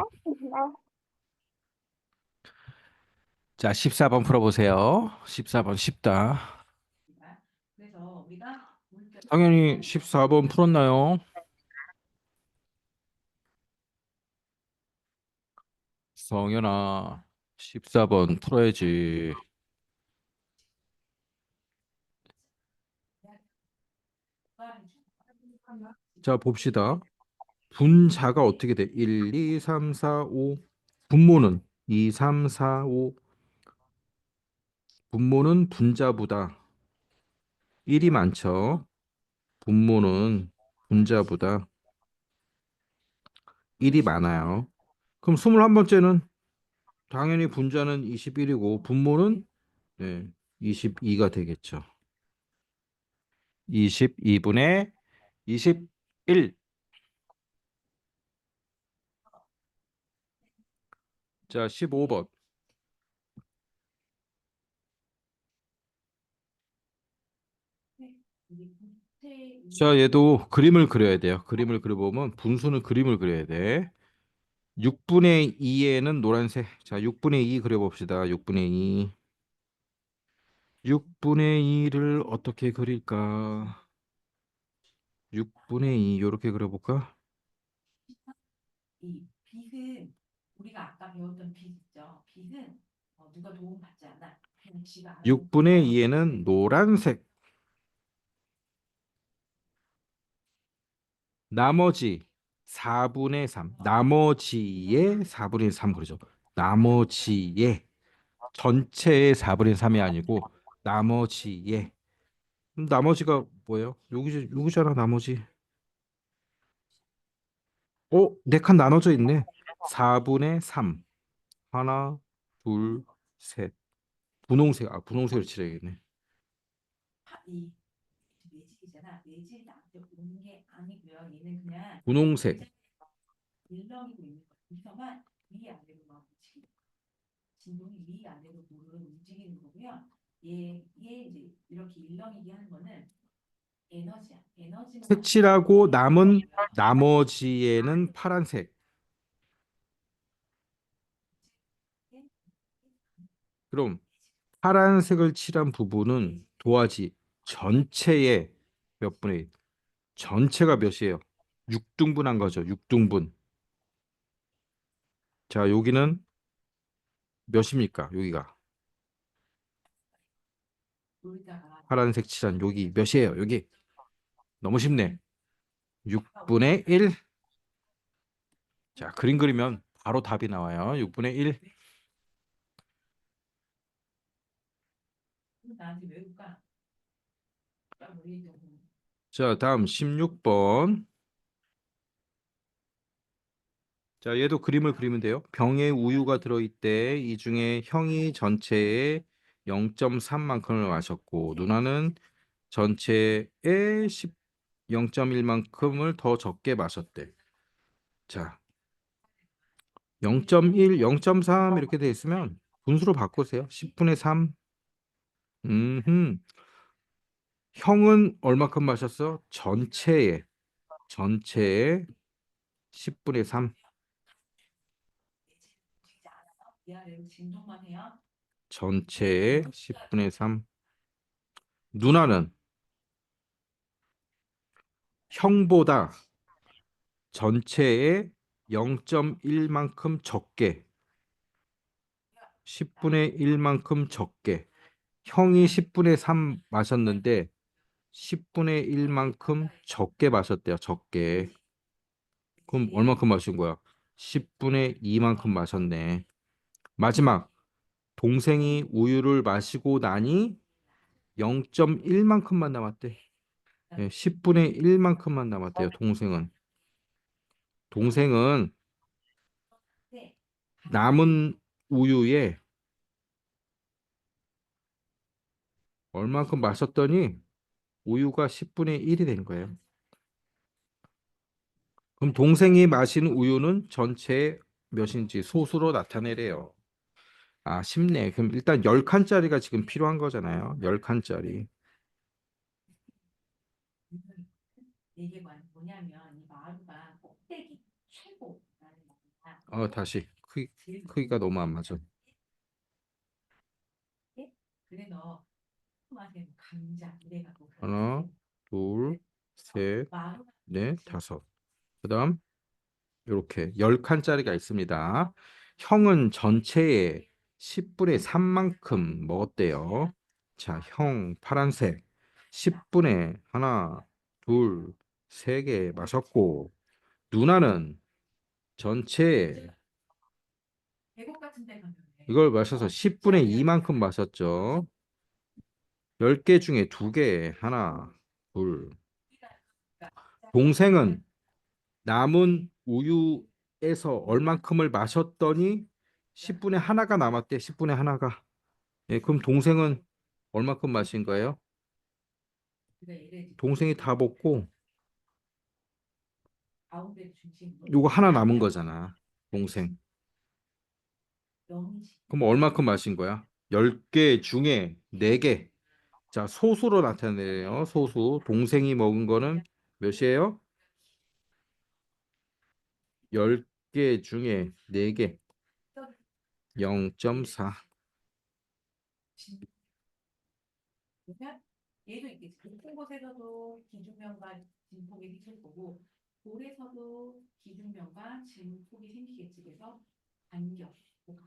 자, 14번 풀어보세요. 14번 쉽다. 당연히 14번 풀었나요? 성현아, 14번 풀어야지. 자, 봅시다. 분자가 어떻게 돼? 1, 2, 3, 4, 5. 분모는 2, 3, 4, 5. 분모는 분자보다 1이 많죠. 분모는 분자보다 1이 많아요. 그럼 21번째는 당연히 분자는 21이고 분모는 22가 되겠죠. 22분의 21. 자, 15번. 자, 얘도 그림을 그려야 돼요. 그림을 그려보면 분수는 그림을 그려야 돼. 6분의 2에는 노란색. 자, 6분의 2 그려봅시다. 6분의 2. 6분의 2를 어떻게 그릴까? 6분의 2 이렇게 그려볼까? 6분의 2에는 노란색. 나머지 4분의 3. 나머지의 4분의 3 그러죠. 나머지의 전체의 4분의 3이 아니고 나머지의. 나머지가 뭐예요? 여기잖아, 나머지. 네 칸 나눠져 있네. 4분의 3. 하나, 둘, 셋. 분홍색. 분홍색을 칠해야겠네. 분홍색. 색칠하고 남은 나머지에는 파란색. 그럼 파란색을 칠한 부분은 도화지 전체의 몇 분의 1? 전체가 몇이에요? 6등분한 거죠. 6등분. 자, 여기는 몇입니까? 여기가 파란색 칠한 여기 몇이에요? 여기 너무 쉽네. 6분의 1. 자, 그림 그리면 바로 답이 나와요. 6분의 1. 자, 다음 16번. 자, 얘도 그림을 그리면 돼요. 병에 우유가 들어있대. 이 중에 형이 전체의 0.3만큼을 마셨고 누나는 전체의 0.1만큼을 더 적게 마셨대. 자, 0.1, 0.3 이렇게 돼 있으면 분수로 바꾸세요. 10분의 3. 형은 얼마큼 마셨어? 전체의 10분의 3. 전체의 10분의 3. 누나는 형보다 전체의 0.1만큼 적게 10분의 1만큼 적게 형이 10분의 3 마셨는데 10분의 1만큼 적게 마셨대요. 적게. 그럼 얼마큼 마신 거야? 10분의 2만큼 마셨네. 마지막 동생이 우유를 마시고 나니 0.1만큼만 남았대. 10분의 1만큼만 남았대요. 동생은 남은 우유에 얼만큼 마셨더니 우유가 10분의 1이 된 거예요. 그럼 동생이 마신 우유는 전체 몇인지 소수로 나타내래요. 아, 쉽네. 그럼 일단 10칸짜리가 지금 필요한 거잖아요. 10칸짜리. 다시. 크기가 너무 안 맞아. 하나, 둘, 셋, 넷, 다섯. 그다음 이렇게 10칸짜리가 있습니다. 형은 전체의 10분의 3만큼 먹었대요. 자, 형 파란색 10분의 하나, 둘, 세 개 마셨고 누나는 전체 이걸 마셔서 10분의 2만큼 마셨죠. 10개 중에 2개, 하나, 둘. 동생은 남은 우유에서 얼만큼을 마셨더니 10분의 하나가 남았대. 10분의 하나가. 예, 그럼 동생은 얼만큼 마신 거예요? 동생이 다 먹고 요거 하나 남은 거잖아. 동생. 그럼 얼만큼 마신 거야? 10개 중에 4개. 자, 소수로 나타내요. 소수. 동생이 먹은 거는 몇이에요? 10개 중에 4개. 0.4.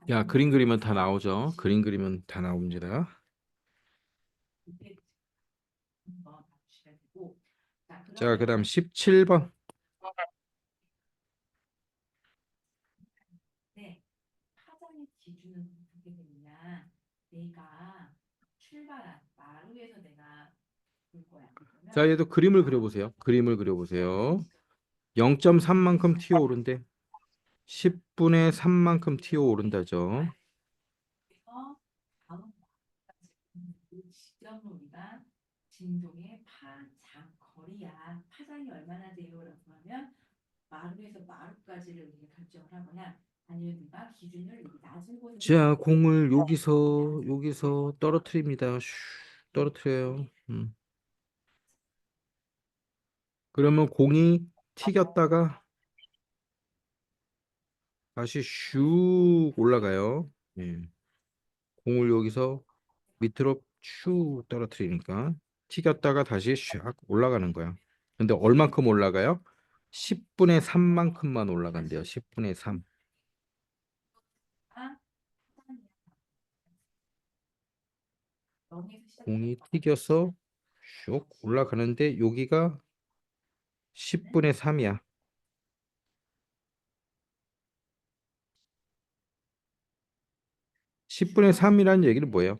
야, 그림 그리면 다 나오죠. 그림 그리면 다 나옵니다. 자, 그다음 17번. 자, 얘도 그림을 그려보세요. 그림을 그려보세요. 0.3만큼 튀어오른대. 10분의 3만큼 튀어오른다죠. 자, 공을 여기서 떨어뜨립니다. 떨어뜨려요. 그러면 공이 튀겼다가 다시 슉 올라가요. 예. 공을 여기서 밑으로 슉 떨어뜨리니까 튀겼다가 다시 슉 올라가는 거야. 근데 얼만큼 올라가요? 10분의 3만큼만 올라간대요. 10분의 3. 공이 튀겨서 슉 올라가는데 여기가 10분의 3이야. 10분의 3이라는 얘기는 뭐예요?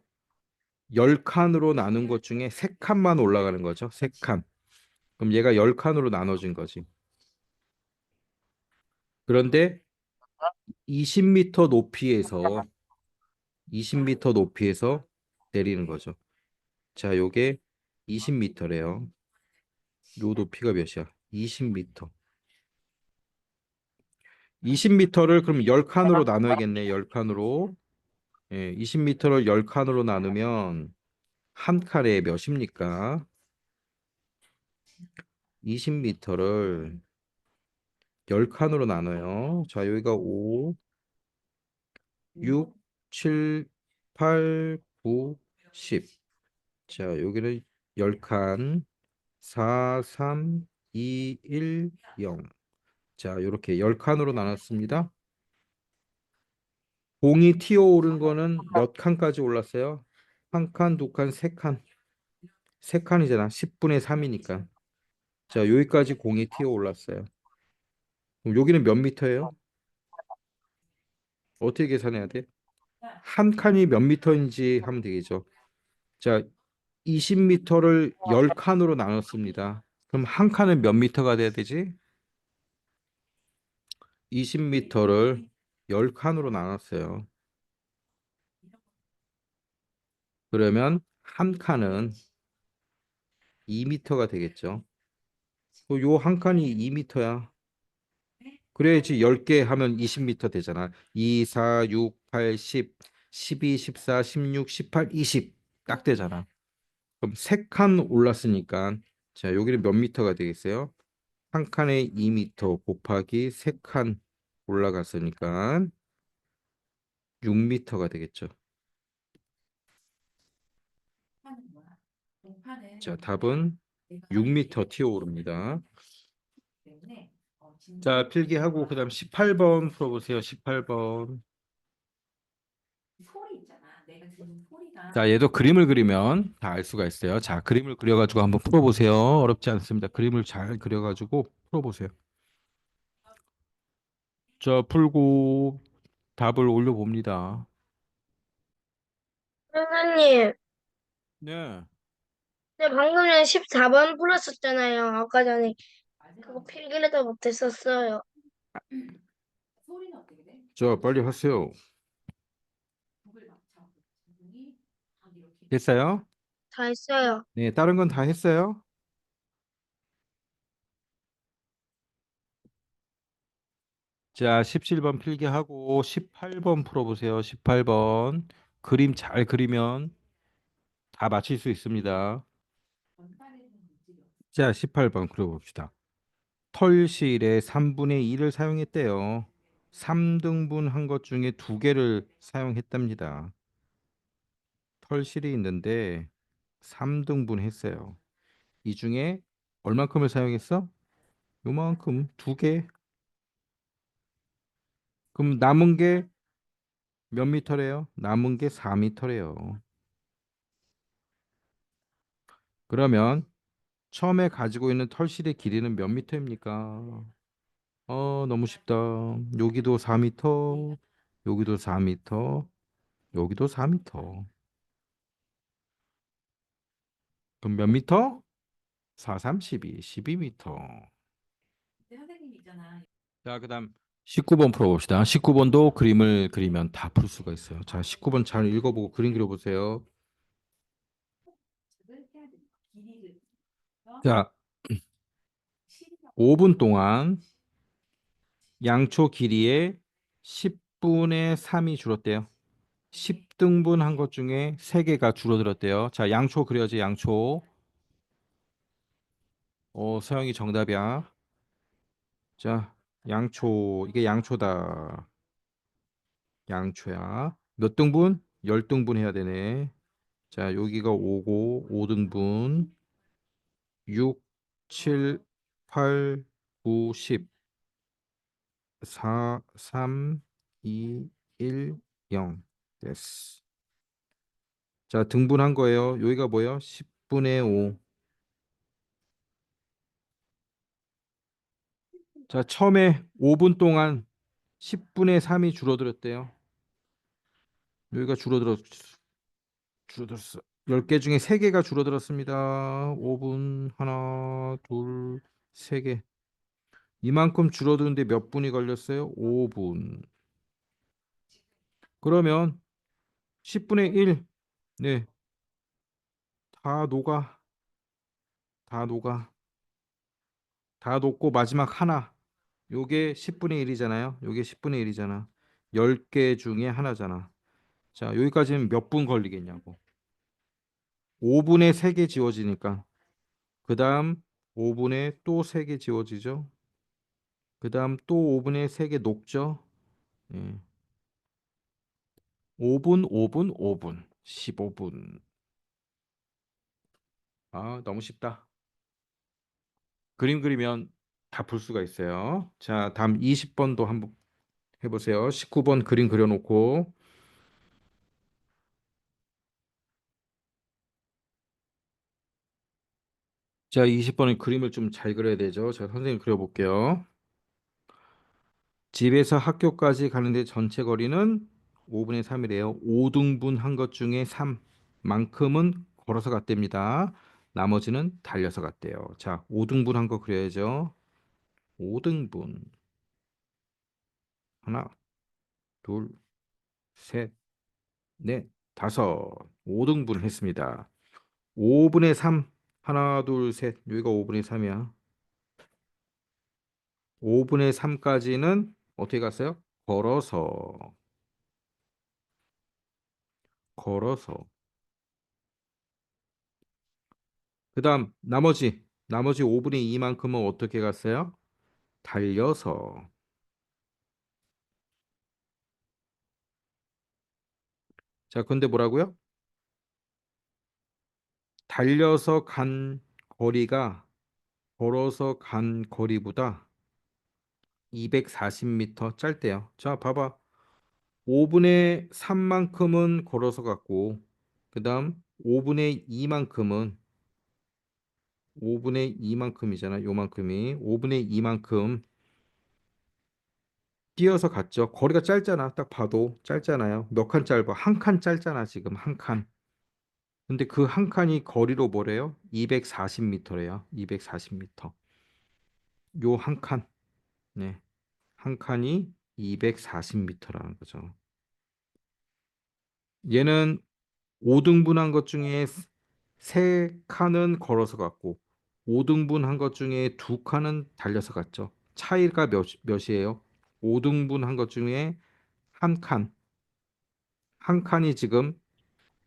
10칸으로 나눈 것 중에 3칸만 올라가는 거죠. 3칸. 그럼 얘가 10칸으로 나눠진 거지. 그런데 20m 높이에서 20m 높이에서 내리는 거죠. 자, 요게 20m래요. 요 높이가 몇이야? 20m. 20m를 그럼 10칸으로 나눠야겠네. 10칸으로. 예, 20m를 10칸으로 나누면 한 칸에 몇입니까? 20m를 10칸으로 나눠요. 자, 여기가 5, 6, 7, 8, 9, 10. 자, 여기는 10칸. 4, 3, 2, 1, 0. 자, 이렇게 10칸으로 나눴습니다. 공이 튀어오른 거는 몇 칸까지 올랐어요? 한 칸, 두 칸, 세 칸. 세 칸이잖아. 10분의 3이니까. 자, 여기까지 공이 튀어 올랐어요. 그럼 여기는 몇 미터예요? 어떻게 계산해야 돼? 한 칸이 몇 미터인지 하면 되겠죠. 자, 20미터를 10칸으로 나눴습니다. 그럼 한 칸은 몇 미터가 돼야 되지? 20미터를 10칸으로 나눴어요. 그러면 한 칸은 2미터가 되겠죠. 요 한 칸이 2미터야. 그래야지 10개 하면 20미터 되잖아. 2, 4, 6, 8, 10, 12, 14, 16, 18, 20. 딱 되잖아. 그럼 3칸 올랐으니까 자, 여기는 몇 미터가 되겠어요? 한 칸에 2미터 곱하기 3칸 올라갔으니까 6미터가 되겠죠. 자, 답은 6미터 튀어오릅니다. 자, 필기하고 그다음 18번 풀어보세요. 18번. 자, 얘도 그림을 그리면 다 알 수가 있어요. 자, 그림을 그려가지고 한번 풀어보세요. 어렵지 않습니다. 그림을 잘 그려가지고 풀어보세요. 자, 풀고 답을 올려봅니다. 선생님, 네. 근데 방금 전에 14번 풀었었잖아요. 아까 전에 그거 필기를 다 못했었어요. 자, 빨리 하세요. 됐어요? 다 했어요. 네, 다른 건 다 했어요? 자, 17번 필기하고 18번 풀어보세요. 18번. 그림 잘 그리면 다 맞힐 수 있습니다. 자, 18번 그려봅시다. 털실에 3분의 2를 사용했대요. 3등분 한 것 중에 2개를 사용했답니다. 털실이 있는데 3등분 했어요. 이 중에 얼만큼을 사용했어? 요만큼 2개. 그럼 남은 게 몇 미터래요? 남은 게 4미터래요. 그러면 처음에 가지고 있는 털실의 길이는 몇 미터입니까? 너무 쉽다. 여기도 4미터, 여기도 4미터, 여기도 4미터. 그럼 몇 미터? 4, 3, 12, 12미터. 자, 그다음 19번 풀어봅시다. 19번도 그림을 그리면 다 풀 수가 있어요. 자, 19번 잘 읽어보고 그림 그려보세요. 자, 5분 동안 양초 길이의 10분의 3이 줄었대요. 10등분 한 것 중에 3개가 줄어들었대요. 자, 양초 그려야지, 양초. 서영이 정답이야. 자, 양초. 이게 양초다. 양초야. 몇 등분? 10등분 해야 되네. 자, 여기가 5고 5등분. 6, 7, 8, 9, 10. 4, 3, 2, 1, 0. 됐어. 자, 등분한 거예요. 여기가 뭐예요? 10분의 5. 자, 처음에 5분 동안 10분의 3이 줄어들었대요. 여기가 줄어들었어. 10개 중에 3개가 줄어들었습니다. 5분, 하나, 둘, 3개. 이만큼 줄어드는데 몇 분이 걸렸어요? 5분. 그러면 10분의 1. 네, 다 녹아. 다 녹아. 다 녹고 마지막 하나. 요게 10분의 1이잖아요. 요게 10분의 1이잖아. 10개 중에 하나잖아. 자, 여기까지는 몇 분 걸리겠냐고. 5분에 3개 지워지니까. 그 다음 5분에 또 3개 지워지죠. 그 다음 또 5분에 3개 녹죠. 예. 5분, 5분, 5분. 15분. 아, 너무 쉽다. 그림 그리면 다 풀 수가 있어요. 자, 다음 20번도 한번 해보세요. 19번 그림 그려놓고. 자, 20번의 그림을 좀 잘 그려야 되죠. 제가 선생님 그려볼게요. 집에서 학교까지 가는데 전체 거리는 5분의 3이래요. 5등분 한 것 중에 3만큼은 걸어서 갔답니다. 나머지는 달려서 갔대요. 자, 5등분 한 거 그려야죠. 5등분. 하나, 둘, 셋, 넷, 다섯. 5등분을 했습니다. 5분의 3. 하나, 둘, 셋. 여기가 5분의 3이야. 5분의 3까지는 어떻게 갔어요? 걸어서. 걸어서. 그다음 나머지 5분의 2만큼은 어떻게 갔어요? 달려서. 자, 근데 뭐라고요? 달려서 간 거리가 걸어서 간 거리보다 240m 짧대요. 자, 봐봐. 5분의 3만큼은 걸어서 갔고, 그다음 5분의 2만큼이잖아. 요만큼이 5분의 2만큼 뛰어서 갔죠. 거리가 짧잖아. 딱 봐도 짧잖아요. 몇 칸 짧아? 한 칸 짧잖아. 지금 한 칸. 근데 그 한 칸이 거리로 뭐래요? 240m래요. 240m. 요 한 칸. 네. 한 칸이 240m라는 거죠. 얘는 5등분 한 것 중에 세 칸은 걸어서 갔고 5등분 한 것 중에 두 칸은 달려서 갔죠. 차이가 몇이에요? 5등분 한 것 중에 한 칸. 한 칸이 지금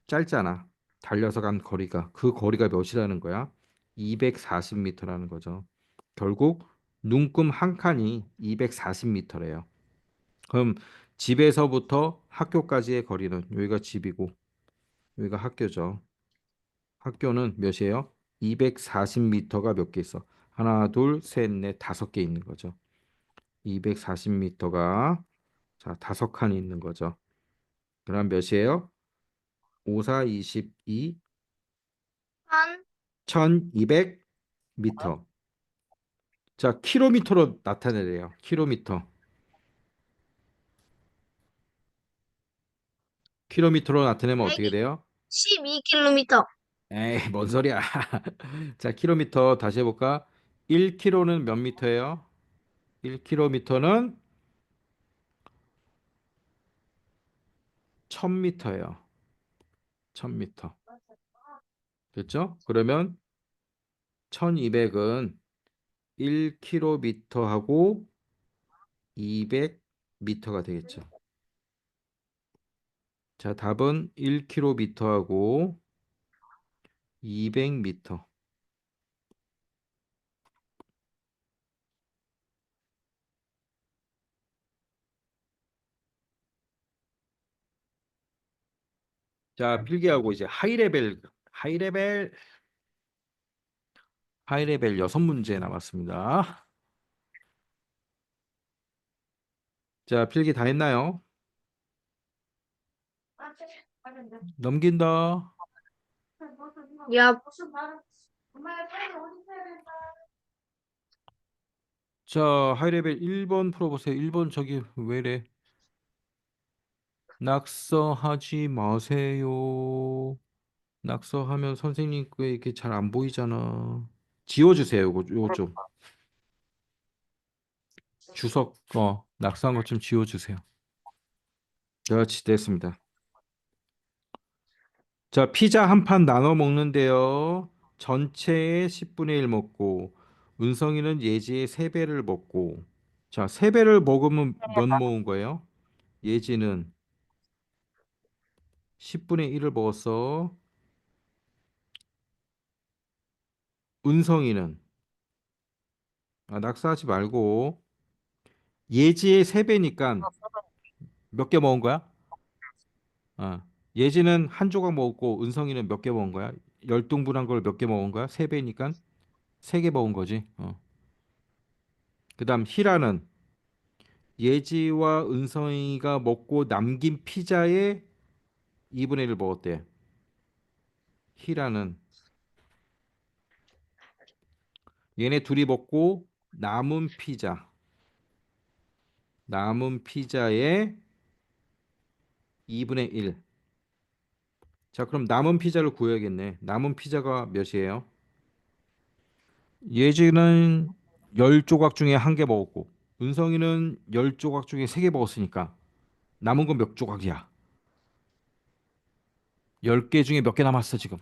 짧잖아. 달려서 간 거리가. 그 거리가 몇이라는 거야? 240m라는 거죠. 결국 눈금 한 칸이 240m래요. 그럼 집에서부터 학교까지의 거리는 여기가 집이고 여기가 학교죠. 학교는 몇이에요? 240m가 몇 개 있어? 하나, 둘, 셋, 넷, 다섯 개 있는 거죠. 240m가 자, 다섯 칸이 있는 거죠. 그럼 몇이에요? 5, 4, 22, 한 1200m. 자, 킬로미터로 나타내래요. 킬로미터. 킬로미터로 나타내면 어떻게 돼요? 112km. 에이, 뭔 소리야. 자, 킬로미터 다시 해볼까? 1km는 몇 미터예요? 1km는 1000m예요. 1000m. 됐죠? 그러면 1200은 1km하고 200m가 되겠죠. 자, 답은 1km하고 200m. 자, 필기하고 이제 하이레벨. 하이레벨. 하이레벨 6문제 남았습니다. 자, 필기 다 했나요? 넘긴다. 야, 자, 하이레벨 1번 풀어보세요. 1번 저기 왜래? 낙서하지 마세요. 낙서하면 선생님 께 이렇게 잘 안 보이잖아. 지워주세요. 요거 좀. 주석 낙서한 것 좀 지워주세요. 그렇지, 됐습니다. 자, 피자 한 판 나눠 먹는데요. 전체의 10분의 1 먹고 은성이는 예지의 3배를 먹고 자, 3배를 먹으면 몇 먹은 거예요? 예지는 10분의 1을 먹었어. 은성이는 낙서하지 말고 예지의 3배니까 몇 개 먹은 거야? 예지는 한 조각 먹었고 은성이는 몇 개 먹은 거야? 열등분한 걸 몇 개 먹은 거야? 3배니까 3개 먹은 거지. 그다음 희라는 예지와 은성이가 먹고 남긴 피자의 2분의 1을 먹었대. 희라는 얘네 둘이 먹고 남은 피자의 2분의 1. 자, 그럼 남은 피자를 구해야겠네. 남은 피자가 몇이에요? 예지는 10조각 중에 한 개 먹었고 은성이는 10조각 중에 3개 먹었으니까 남은 건 몇 조각이야? 10개 중에 몇 개 남았어 지금?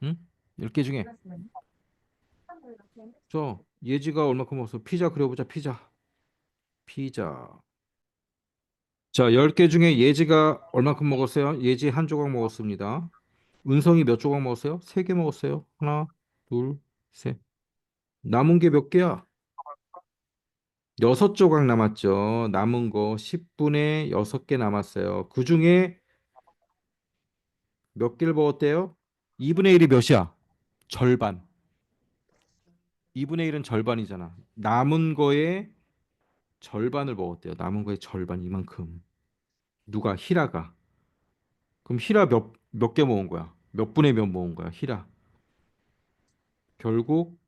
응? 10개 중에 저 예지가 얼마큼 먹었어? 피자 그려보자. 피자. 자, 10개 중에 예지가 얼마큼 먹었어요? 예지 한 조각 먹었습니다. 은성이 몇 조각 먹었어요? 3개 먹었어요. 하나, 둘, 셋. 남은 게 몇 개야? 6조각 남았죠. 남은 거 10분의 6개 남았어요. 그 중에 몇 개를 먹었대요? 2분의 1이 몇이야? 절반. 2분의 1은 절반이잖아. 남은 거의 절반을 먹었대요. 남은 거의 절반 이만큼. 누가? 히라가. 그럼 히라 몇 개 먹은 거야? 몇 분의 몇 먹은 거야? 히라. 결국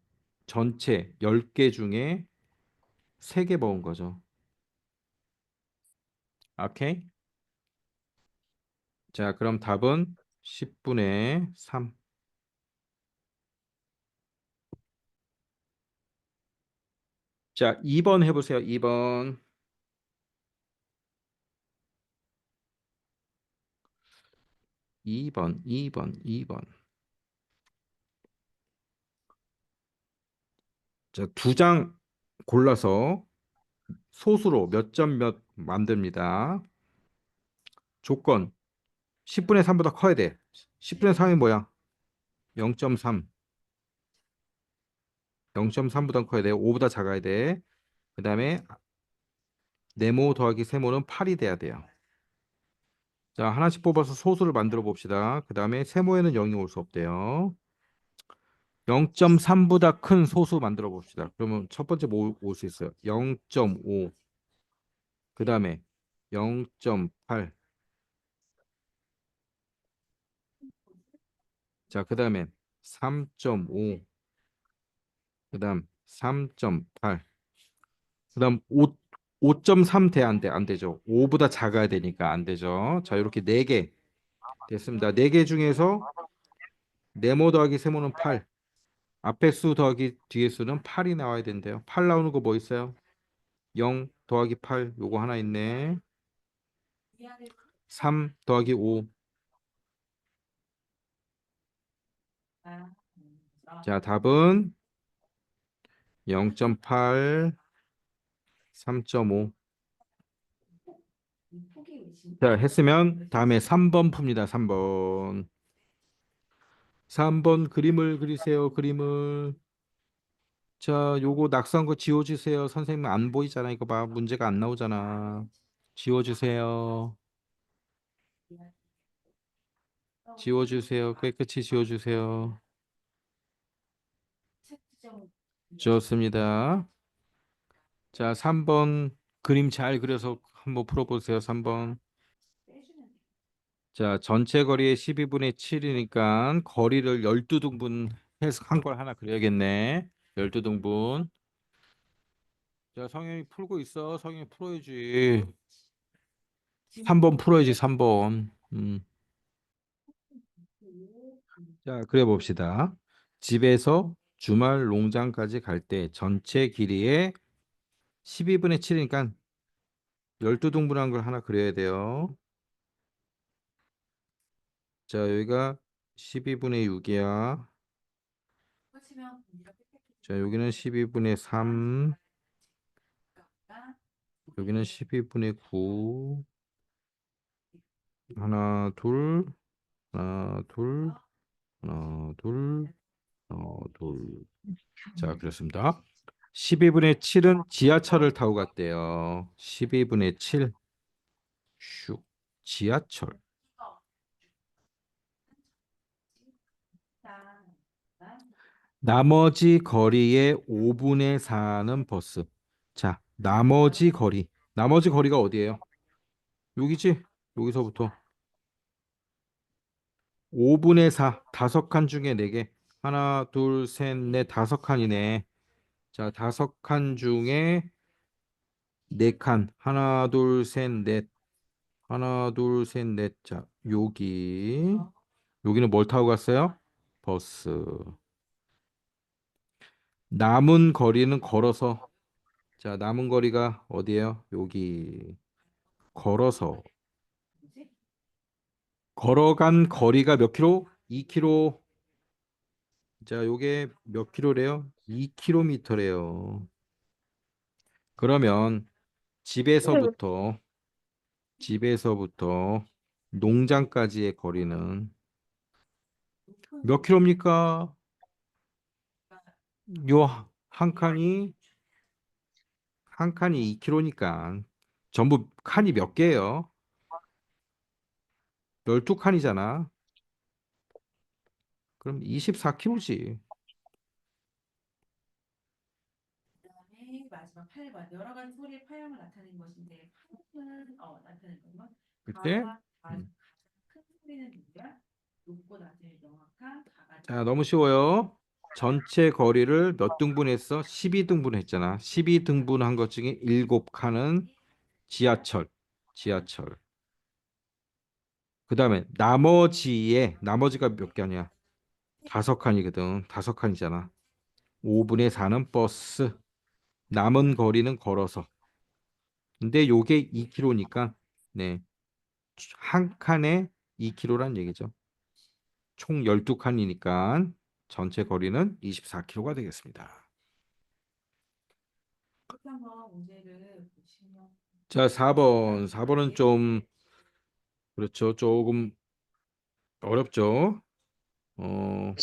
전체 10개 중에 3개 먹은 거죠. 오케이? 자, 그럼 답은 10분의 3. 자, 2번 해보세요. 2번. 2번. 자, 2장 골라서 소수로 몇 점 몇 만듭니다. 조건 10분의 3보다 커야 돼. 10분의 3이 뭐야? 0.3. 0.3보다 커야 돼. 5보다 작아야 돼. 그 다음에 네모 더하기 세모는 8이 돼야 돼요. 자, 하나씩 뽑아서 소수를 만들어 봅시다. 그 다음에 세모에는 0이 올 수 없대요. 0.3보다 큰 소수 만들어 봅시다. 그러면 첫 번째 뭐 올 수 있어요? 0.5. 그 다음에 0.8. 자, 그 다음에 3.5. 그 다음 3.8. 그 다음 5.3 돼, 안 돼? 안 되죠. 5보다 작아야 되니까 안 되죠. 자, 이렇게 4개 됐습니다. 4개 중에서 네모 더하기 세모는 8. 앞에 수 더하기 뒤에 수는 8이 나와야 된대요. 8 나오는 거 뭐 있어요? 0 더하기 8 요거 하나 있네. 3 더하기 5. 자, 답은 0.8, 3.5. 자, 했으면 다음에 3번 풉니다. 3번. 3번 그림을 그리세요. 그림을. 자, 요거 낙서한 거 지워주세요. 선생님 안 보이잖아. 이거 봐. 문제가 안 나오잖아. 지워주세요. 지워주세요. 깨끗이 지워주세요. 좋습니다. 자, 3번 그림 잘 그려서 한번 풀어보세요. 3번. 자, 전체 거리의 12분의 7이니까 거리를 12등분 해서 한 걸 하나 그려야겠네. 12등분. 자, 성현이 풀고 있어. 성현이 풀어야지. 3번 풀어야지, 3번. 자, 그래 봅시다. 집에서 주말 농장까지 갈 때 전체 길이의 12분의 7이니까 12등분한 걸 하나 그려야 돼요. 자, 여기가 12분의 6이야. 자, 여기는 12분의 3, 여기는 12분의 9. 하나, 둘, 하나, 둘, 하나, 둘, 하나, 둘. 자, 그렇습니다. 12분의 7은 지하철을 타고 갔대요. 12분의 7. 슉. 지하철. 나머지 거리의 5분의 4는 버스. 자, 나머지 거리. 나머지 거리가 어디예요? 여기지? 여기서부터 5분의 4. 5칸 중에 4개. 하나, 둘, 셋, 넷, 5칸이네. 자, 5칸 중에 4칸. 하나, 둘, 셋, 넷. 하나, 둘, 셋, 넷. 자, 여기는 뭘 타고 갔어요? 버스. 남은 거리는 걸어서. 자, 남은 거리가 어디예요? 여기. 걸어서. 걸어간 거리가 몇 킬로? 2킬로. 자, 요게 몇 킬로래요? 2km래요. 그러면 집에서부터 농장까지의 거리는 몇 킬로입니까? 요 한 칸이 2킬로니까 전부 칸이 몇 개예요? 12칸이잖아. 그럼 24킬로지. 그때? 자, 너무 쉬워요. 전체 거리를 몇 등분했어? 12등분 했잖아. 12등분한 것 중에 7칸은 지하철. 그 다음에 나머지가 몇 개냐? 5칸이거든. 5칸이잖아. 5분의 4는 버스. 남은 거리는 걸어서. 근데 요게 2km니까 네. 한 칸에 2km란 얘기죠. 총 12칸이니까 전체 거리는 24km가 되겠습니다. 자, 4번은 좀 그렇죠. 조금 어렵죠. 어,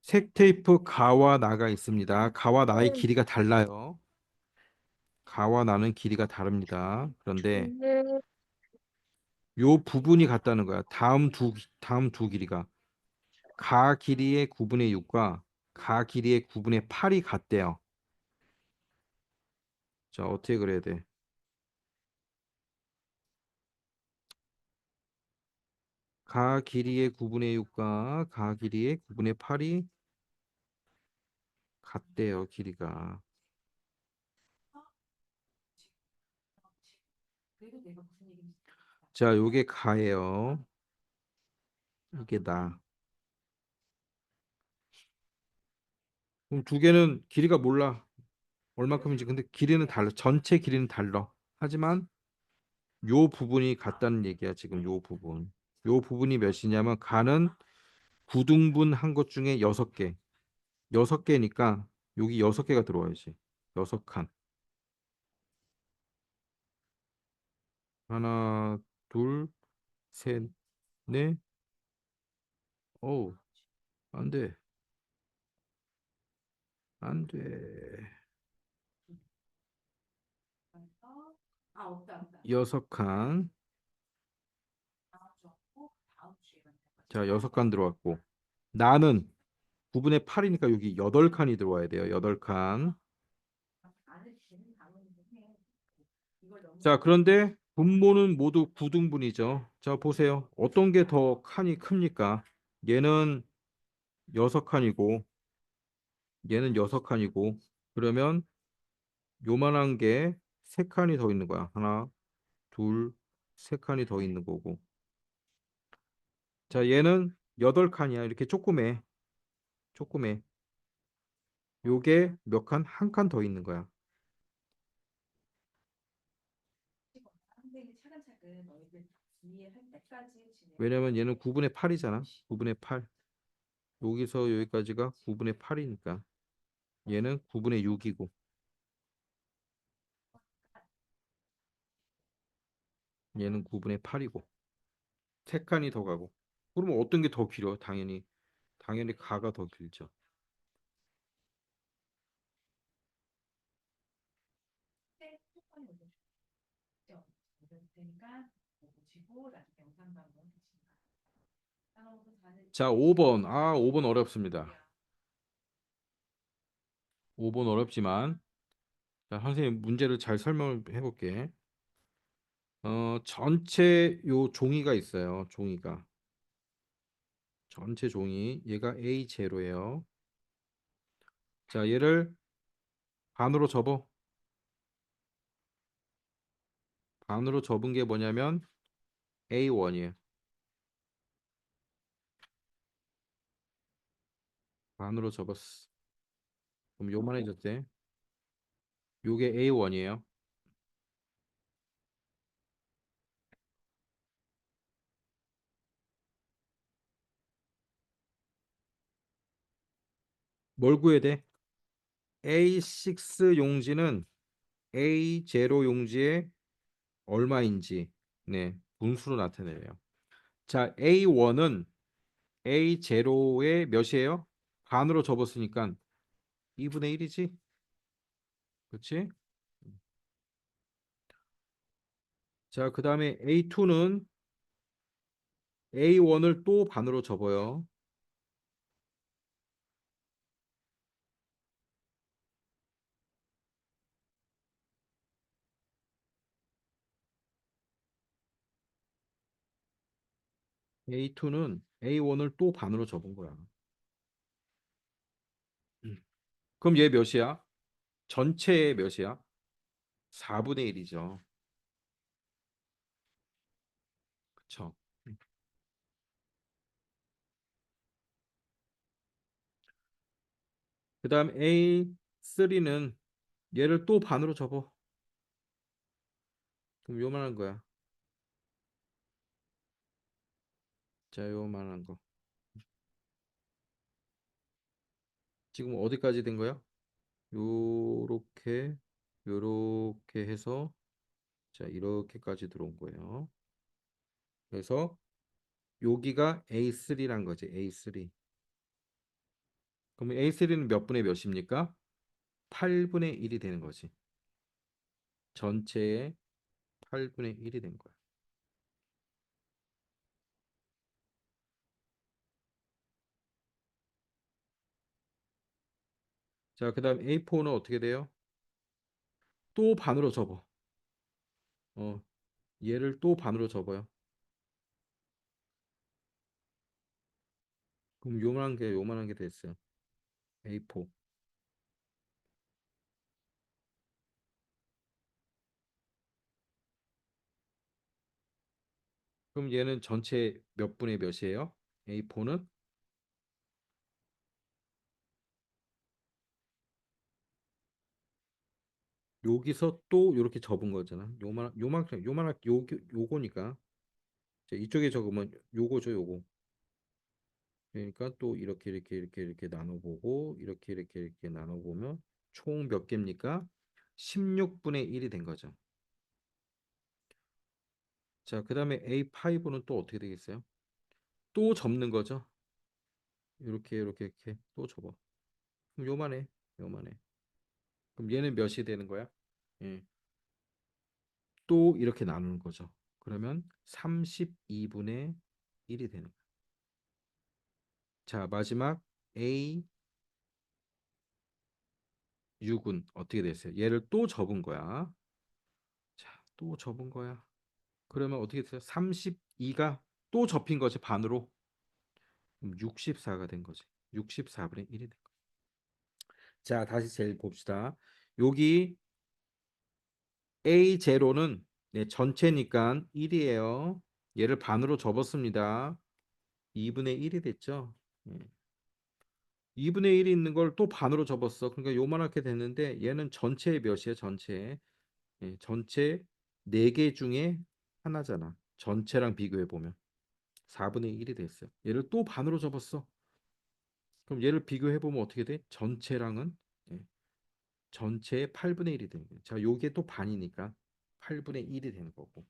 색 테이프 가와 나가 있습니다. 가와 나의 길이가 달라요. 가와 나는 길이가 다릅니다. 그런데 요 부분이 같다는 거야. 다음 두 길이가 가 길이의 9분의 6과 가 길이의 9분의 8이 같대요. 자, 어떻게 그래야 돼? 가 길이의 9분의 6과 가 길이의 9분의 8이 같대요, 길이가. 자, 요게 가예요. 이게 나. 그럼 두 개는 길이가 몰라. 얼마큼인지. 근데 길이는 달라. 전체 길이는 달라. 하지만 요 부분이 같다는 얘기야, 지금 요 부분. 요 부분이 몇이냐면 가는 9등분 한 것 중에 6개. 6개니까 여기 6개가 들어와야지. 6칸. 하나, 둘, 셋, 넷. 어우, 안 돼. 안 돼. 6칸. 자, 6칸 들어왔고. 나는 9분의 8이니까 여기 8칸이 들어와야 돼요. 8칸. 자, 그런데 분모는 모두 9등분이죠. 자, 보세요. 어떤 게 더 칸이 큽니까? 얘는 6칸이고 얘는 6칸이고 그러면 요만한 게 3칸이 더 있는 거야. 하나, 둘, 3칸이 더 있는 거고. 자, 얘는 8칸이야. 이렇게 조그매. 조그매. 요게 몇 칸? 한 칸 더 있는 거야. 왜냐면 얘는 9분의 8이잖아. 9분의 8. 여기서 여기까지가 9분의 8이니까 얘는 9분의 6이고 얘는 9분의 8이고 3칸이 더 가고. 그러면 어떤 게 더 길어? 당연히 가가 더 길죠. 자, 5번. 5번 어렵습니다. 5번 어렵지만 자, 선생님 문제를 잘 설명을 해볼게. 전체 요 종이가 있어요. 종이가. 전체 종이. 얘가 A0예요. 자, 얘를 반으로 접어. 반으로 접은 게 뭐냐면 A1이에요. 반으로 접었어. 그럼 요만해졌대. 요게 A1이에요. 뭘 구해야 돼? A6 용지는 A0 용지에 얼마인지 네, 분수로 나타내요. 자, A1은 A0의 몇이에요? 반으로 접었으니까 2분의 1이지? 그렇지? 자, 그 다음에 A2는 A1을 또 반으로 접어요. A2는 A1을 또 반으로 접은 거야. 그럼 얘 몇이야? 전체의 몇이야? 4분의 1이죠. 그쵸? 그 다음 A3는 얘를 또 반으로 접어. 그럼 요만한 거야. 자, 요만한 거. 지금 어디까지 된 거야? 요렇게, 요렇게 해서, 자, 이렇게까지 들어온 거예요. 그래서 여기가 A3란 거지, A3. 그럼 A3는 몇 분의 몇입니까? 8분의 1이 되는 거지. 전체의 8분의 1이 된 거야. 자, 그 다음 A4는 어떻게 돼요? 또 반으로 접어. 어, 얘를 또 반으로 접어요. 그럼 요만한 게 됐어요. A4. 그럼 얘는 전체 몇 분의 몇이에요? A4는 여기서 또 이렇게 접은 거잖아. 요거니까. 자, 이쪽에 적으면 요거죠, 요거. 그러니까 또 이렇게 나눠보고 이렇게 나눠보면 총 몇 개입니까? 16분의 1이 된 거죠. 자, 그 다음에 A5는 또 어떻게 되겠어요? 또 접는 거죠. 이렇게 또 접어. 그럼 요만해. 그럼 얘는 몇이 되는 거야? 예. 또 이렇게 나누는 거죠. 그러면 32분의 1이 되는 거야. 자, 마지막 A 6은 어떻게 됐어요? 얘를 또 접은 거야. 자, 또 접은 거야. 그러면 어떻게 됐어요? 32가 또 접힌 거지 반으로. 그럼 64가 된 거지. 64분의 1이 된 거야. 자, 다시 제일 봅시다. 여기 A0는 네, 전체니까 1이에요. 얘를 반으로 접었습니다. 2분의 1이 됐죠. 예. 2분의 1이 있는 걸 또 반으로 접었어. 그러니까 요만하게 됐는데 얘는 전체의 몇이에요? 전체. 예, 전체 4개 중에 하나잖아. 전체랑 비교해 보면 4분의 1이 됐어요. 얘를 또 반으로 접었어. 그럼 얘를 비교해 보면 어떻게 돼? 전체랑은 예, 전체의 8분의 1이 되는 거예요. 자, 요게 또 반이니까 8분의 1이 되는 거고.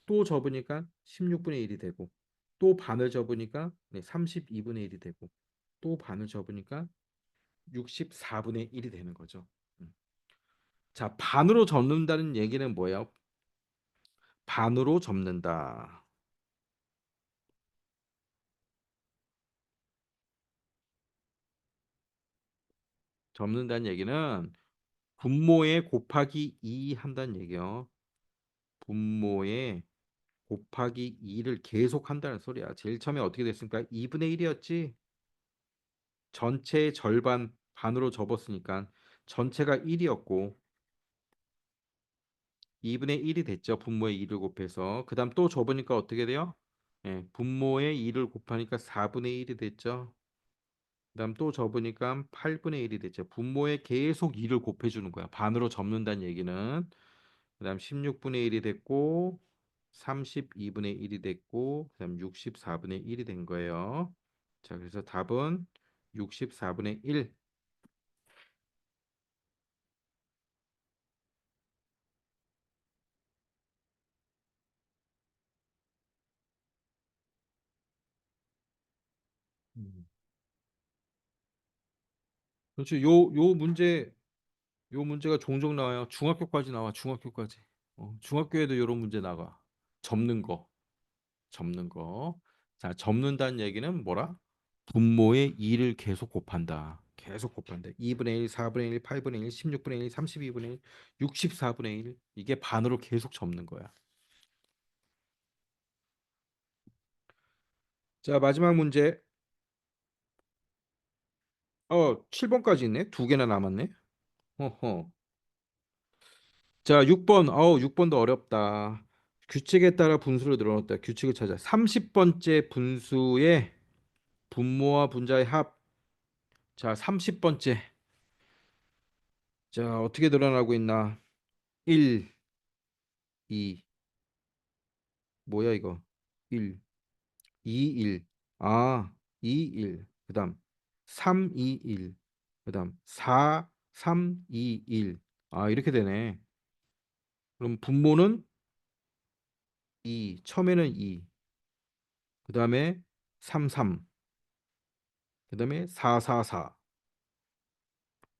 또 접으니까 16분의 1이 되고. 또 반을 접으니까 네, 32분의 1이 되고. 또 반을 접으니까 64분의 1이 되는 거죠. 음. 자, 반으로 접는다는 얘기는 뭐예요? 반으로 접는다. 접는다는 얘기는 분모에 곱하기 2 한다는 얘기요. 분모에 곱하기 2를 계속 한다는 소리야. 제일 처음에 어떻게 됐습니까? 2분의 1이었지. 전체의 절반 반으로 접었으니까 전체가 1이었고 2분의 1이 됐죠. 분모에 2를 곱해서. 그 다음 또 접으니까 어떻게 돼요? 예, 분모에 2를 곱하니까 4분의 1이 됐죠. 그 다음 또 접으니까 8분의 1이 됐죠. 분모에 계속 2를 곱해주는 거야. 반으로 접는다는 얘기는. 그 다음 16분의 1이 됐고 32분의 1이 됐고 그 다음 64분의 1이 된 거예요. 자, 그래서 답은 64분의 1. 음. 그렇죠. 요 문제가 종종 나와요. 중학교까지 나와. 중학교까지. 중학교에도 이런 문제 나가. 접는 거. 접는 거. 자, 접는다는 얘기는 뭐라? 분모의 2를 계속 곱한다. 계속 곱한다. 2분의 1, 4분의 1, 8분의 1, 16분의 1, 32분의 1, 64분의 1. 이게 반으로 계속 접는 거야. 자, 마지막 문제. 7번까지 있네. 두 개나 남았네. 허허. 자, 6번. 6번도 어렵다. 규칙에 따라 분수를 늘어놓다. 규칙을 찾아. 30번째 분수의 분모와 분자의 합. 자, 30번째. 자, 어떻게 늘어나고 있나? 1, 2. 뭐야 이거? 1, 2, 1. 아, 2, 1. 그다음 3, 2, 1. 그다음 4, 3, 2, 1. 아, 이렇게 되네. 그럼 분모는 2. 처음에는 2. 그다음에 3, 3. 그다음에 4, 4, 4.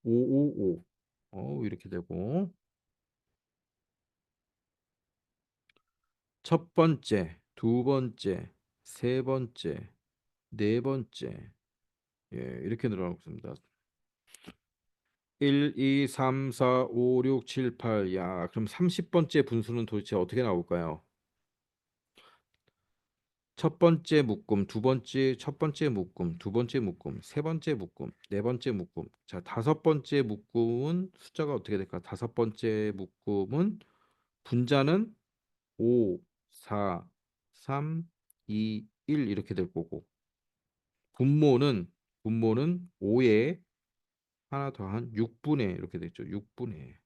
5, 5, 5. 이렇게 되고 첫 번째, 두 번째, 세 번째, 네 번째. 예, 이렇게 늘어나고 있습니다. 1, 2, 3, 4, 5, 6, 7, 8. 야, 그럼 30번째 분수는 도대체 어떻게 나올까요? 첫 번째 묶음, 첫 번째 묶음, 두 번째 묶음, 세 번째 묶음, 네 번째 묶음. 자, 다섯 번째 묶음은 숫자가 어떻게 될까? 다섯 번째 묶음은 분자는 5, 4, 3, 2, 1 이렇게 될 거고 분모는 5에 하나 더한 6분의 이렇게 됐죠. 6분의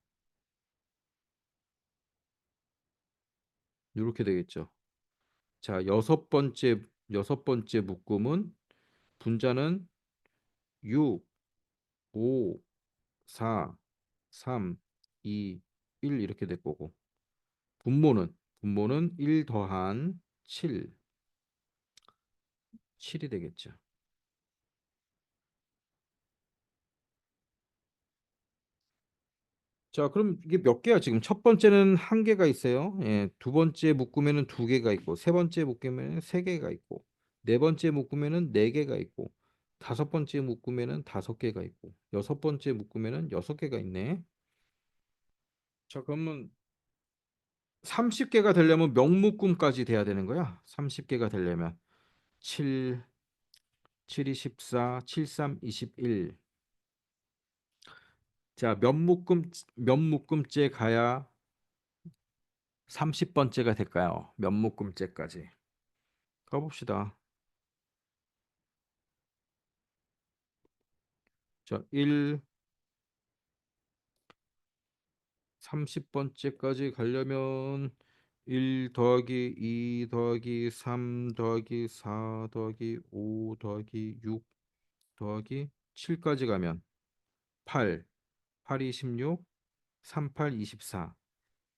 이렇게 되겠죠. 자, 여섯 번째 묶음은 분자는 6, 5, 4, 3, 2, 1 이렇게 될 거고 분모는 1 더한 7, 7이 되겠죠. 자, 그럼 이게 몇 개야 지금? 첫 번째는 한 개가 있어요. 예, 두 번째 묶음에는 두 개가 있고, 세 번째 묶음에는 세 개가 있고, 네 번째 묶음에는 네 개가 있고, 다섯 번째 묶음에는 5개가 있고, 여섯 번째 묶음에는 6개가 있네. 자, 그러면 30개가 되려면 몇 묶음까지 돼야 되는 거야? 30개가 되려면 7, 7이 14, 7, 3, 21. 자, 몇 묶음째 가야 30번째가 될까요? 몇 묶음째까지? 가봅시다. 자, 1, 30번째까지 가려면 1 더하기 2 더하기 3 더하기 4 더하기 5 더하기 6 더하기 7까지 가면 8, 8이 16, 38, 24,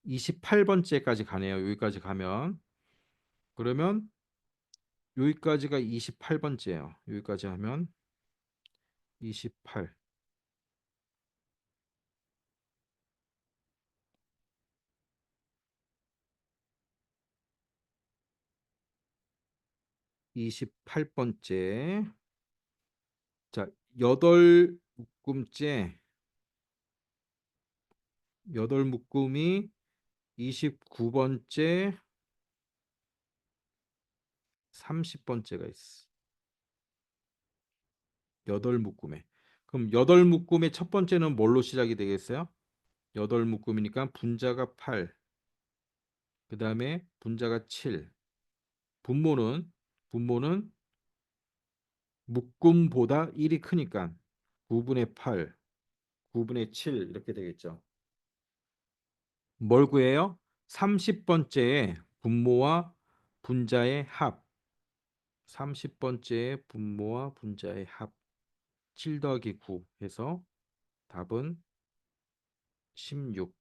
28번째까지 가네요. 여기까지 가면. 그러면 여기까지가 28번째예요. 여기까지 하면 28. 28번째. 자, 8묶음째. 8묶음이 29번째, 30번째가 있어. 8묶음에. 그럼 8묶음의 첫 번째는 뭘로 시작이 되겠어요? 8묶음이니까 분자가 8. 그 다음에 분자가 7. 분모는 묶음보다 1이 크니까 9분의 8, 9분의 7 이렇게 되겠죠. 뭘 구해요? 30번째의 분모와 분자의 합. 30번째의 분모와 분자의 합. 7 더하기 9 해서 답은 16.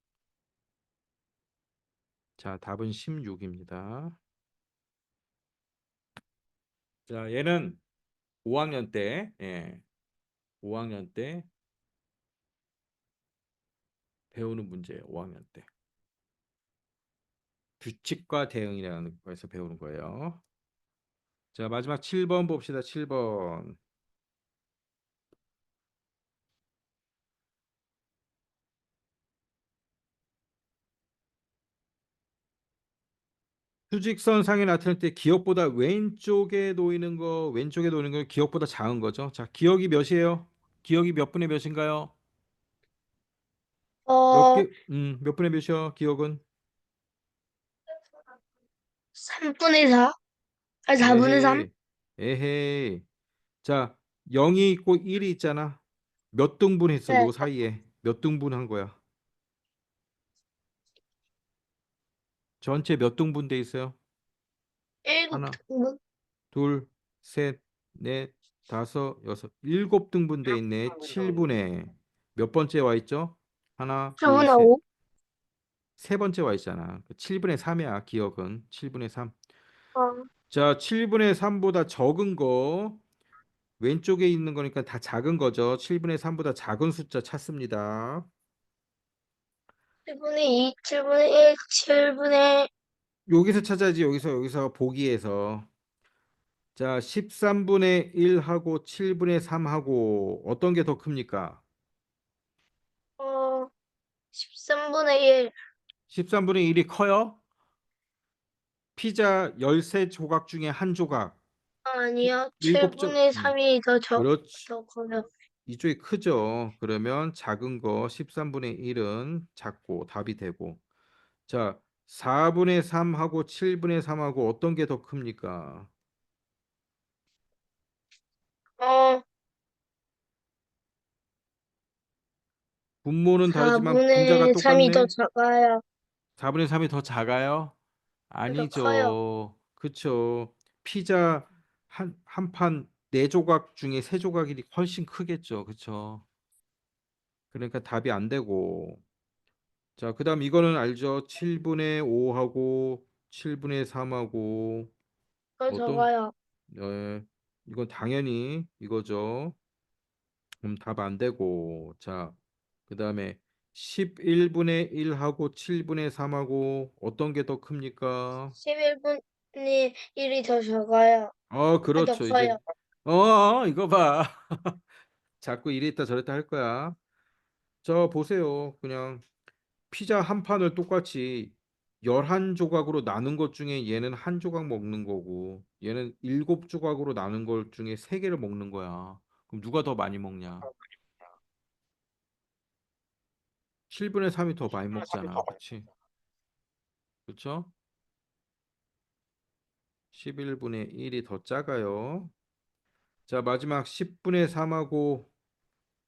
자, 답은 16입니다. 자, 얘는 5학년 때, 5학년 때 배우는 문제예요. 5학년 때. 규칙과 대응이라는 거에서 배우는 거예요. 자, 마지막 7번 봅시다. 7번. 수직선 상에 나타날 때 기억보다 왼쪽에 놓이는 거 기억보다 작은 거죠. 자, 기억이 몇이에요? 기억이 몇 분의 몇인가요? 어, 몇 분의 몇이요? 기억은? 3분의 4? 아니, 4분의 3? 에헤이, 에헤이. 자, 0이 있고 1이 있잖아. 몇 등분 했어? 네, 요 사이에. 몇 등분 한 거야? 전체 몇 등분 돼 있어요? 7 하나, 등분? 둘, 셋, 넷, 다섯, 여섯, 7등분 돼 있네. 7분의 몇 번째 와 있죠? 하나, 둘, 7분의 셋. 5? 세 번째 와 있잖아. 7분의 3이야, 기억은. 7분의 3. 어, 자, 7분의 3보다 적은 거 왼쪽에 있는 거니까 다 작은 거죠. 7분의 3보다 작은 숫자 찾습니다. 7분의 2, 7분의 1, 7분의 여기서 찾아야지. 여기서 보기에서. 자, 13분의 1하고 7분의 3하고 어떤 게 더 큽니까? 13분의 1. 13분의 1이 커요? 피자 13조각 중에 한 조각. 아니요, 7점. 7분의 3이 그렇지. 더 커요. 이쪽이 크죠. 그러면 작은 거 13분의 1은 작고 답이 되고. 자, 4분의 3하고 7분의 3하고 어떤 게 더 큽니까? 어, 분모는 다르지만 분자가 4분의 3이 더 똑같네. 작아요. 4분의 3이 더 작아요? 더 커요. 아니죠. 그쵸. 피자 한 판 4조각 중에 3조각이 훨씬 크겠죠. 그쵸. 그러니까 답이 안 되고. 자, 그다음 이거는 알죠? 7분의 5하고 7분의 3하고 더 어떤 작아요. 이건 당연히 이거죠. 답 안 되고. 자, 그다음에 11분의 1하고 7분의 3하고 어떤 게 더 큽니까? 11분의 1이 더 작아요. 아, 더 그렇죠. 이제 커요. 이거 봐. 자꾸 이랬다 저랬다 할 거야. 저 보세요. 그냥 피자 한 판을 똑같이 11조각으로 나눈 것 중에 얘는 한 조각 먹는 거고 얘는 7조각으로 나눈 것 중에 3개를 먹는 거야. 그럼 누가 더 많이 먹냐? 7분의 3이 더 많이 먹잖아. 그치? 그쵸? 11분의 1이 더 작아요. 자, 마지막 10분의 3하고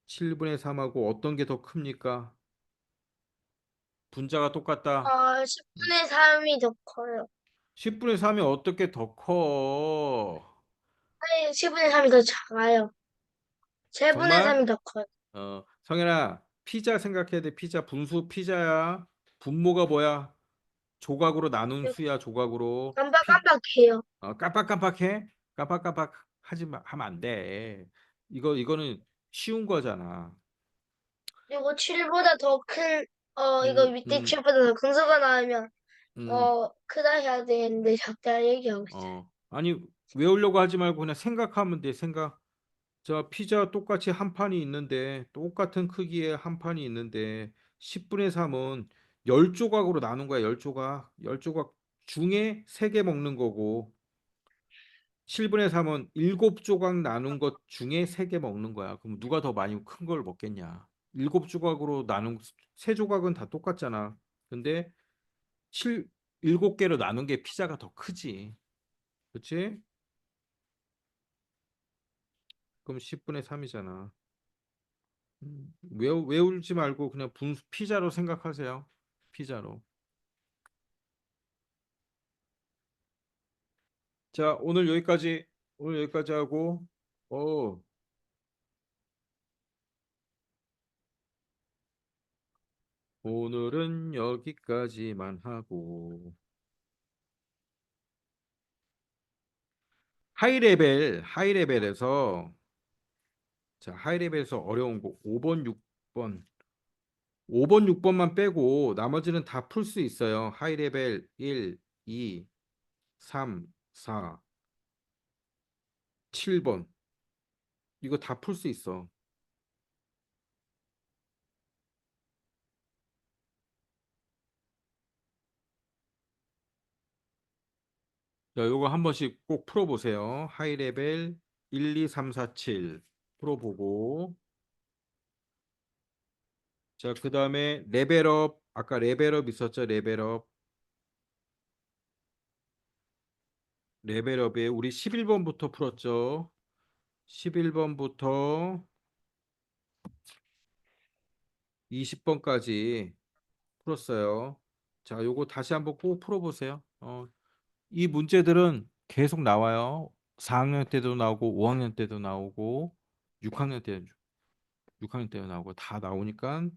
7분의 3하고 어떤 게 더 큽니까? 분자가 똑같다. 10분의 3이 더 커요. 10분의 3이 어떻게 더 커? 아니, 10분의 3이 더 작아요. 7분의 정말? 3이 더 커요. 성현아, 피자 생각해야 돼. 피자 분수 피자야. 분모가 뭐야? 조각으로 나눈 수야, 조각으로. 깜빡깜빡해요. 깜빡깜빡해? 깜빡깜빡 하면 안 돼. 이거는 쉬운 거잖아. 그리고 7보다 더 큰, 이거 음, 밑에 음, 7보다 더 큰 수가 나오면, 음, 크다 해야 되는데 작다 얘기하고 있어요. 아니, 외우려고 하지 말고 그냥 생각하면 돼, 생각. 자, 피자 똑같이 한 판이 있는데, 똑같은 크기의 한 판이 있는데, 10분의 3은 10조각으로 나눈 거야, 10조각. 10조각 중에 3개 먹는 거고, 7분의 3은 7조각 나눈 것 중에 3개 먹는 거야. 그럼 누가 더 많이 큰 걸 먹겠냐? 7조각으로 나눈, 3조각은 다 똑같잖아. 근데 7개로 나눈 게 피자가 더 크지. 그치? 그럼 10분의 3이잖아. 외울지 말고 그냥 분수 피자로 생각하세요. 피자로. 자, 오늘 여기까지 하고, 어, 오늘은 여기까지만 하고, 하이레벨에서, 자, 하이레벨에서 어려운 거 5번, 6번, 5번, 6번만 빼고 나머지는 다 풀 수 있어요. 하이레벨 1, 2, 3, 4, 7번. 이거 다 풀 수 있어. 자, 요거 한 번씩 꼭 풀어보세요. 하이레벨 1, 2, 3, 4, 7 풀어보고. 자, 그 다음에 레벨업. 아까 레벨업 있었죠? 레벨업. 레벨업에 우리 11번부터 풀었죠? 11번부터 20번까지 풀었어요. 자, 요거 다시 한번 꼭 풀어보세요. 이 문제들은 계속 나와요. 4학년 때도 나오고 5학년 때도 나오고 6학년 때 6학년 때도 나오고 다 나오니까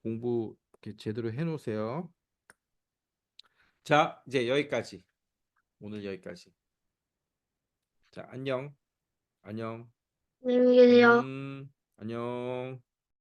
공부 이렇게 제대로 해 놓으세요. 자, 이제 여기까지. 오늘 여기까지. 자, 안녕. 안녕. 안녕히 계세요. 안녕.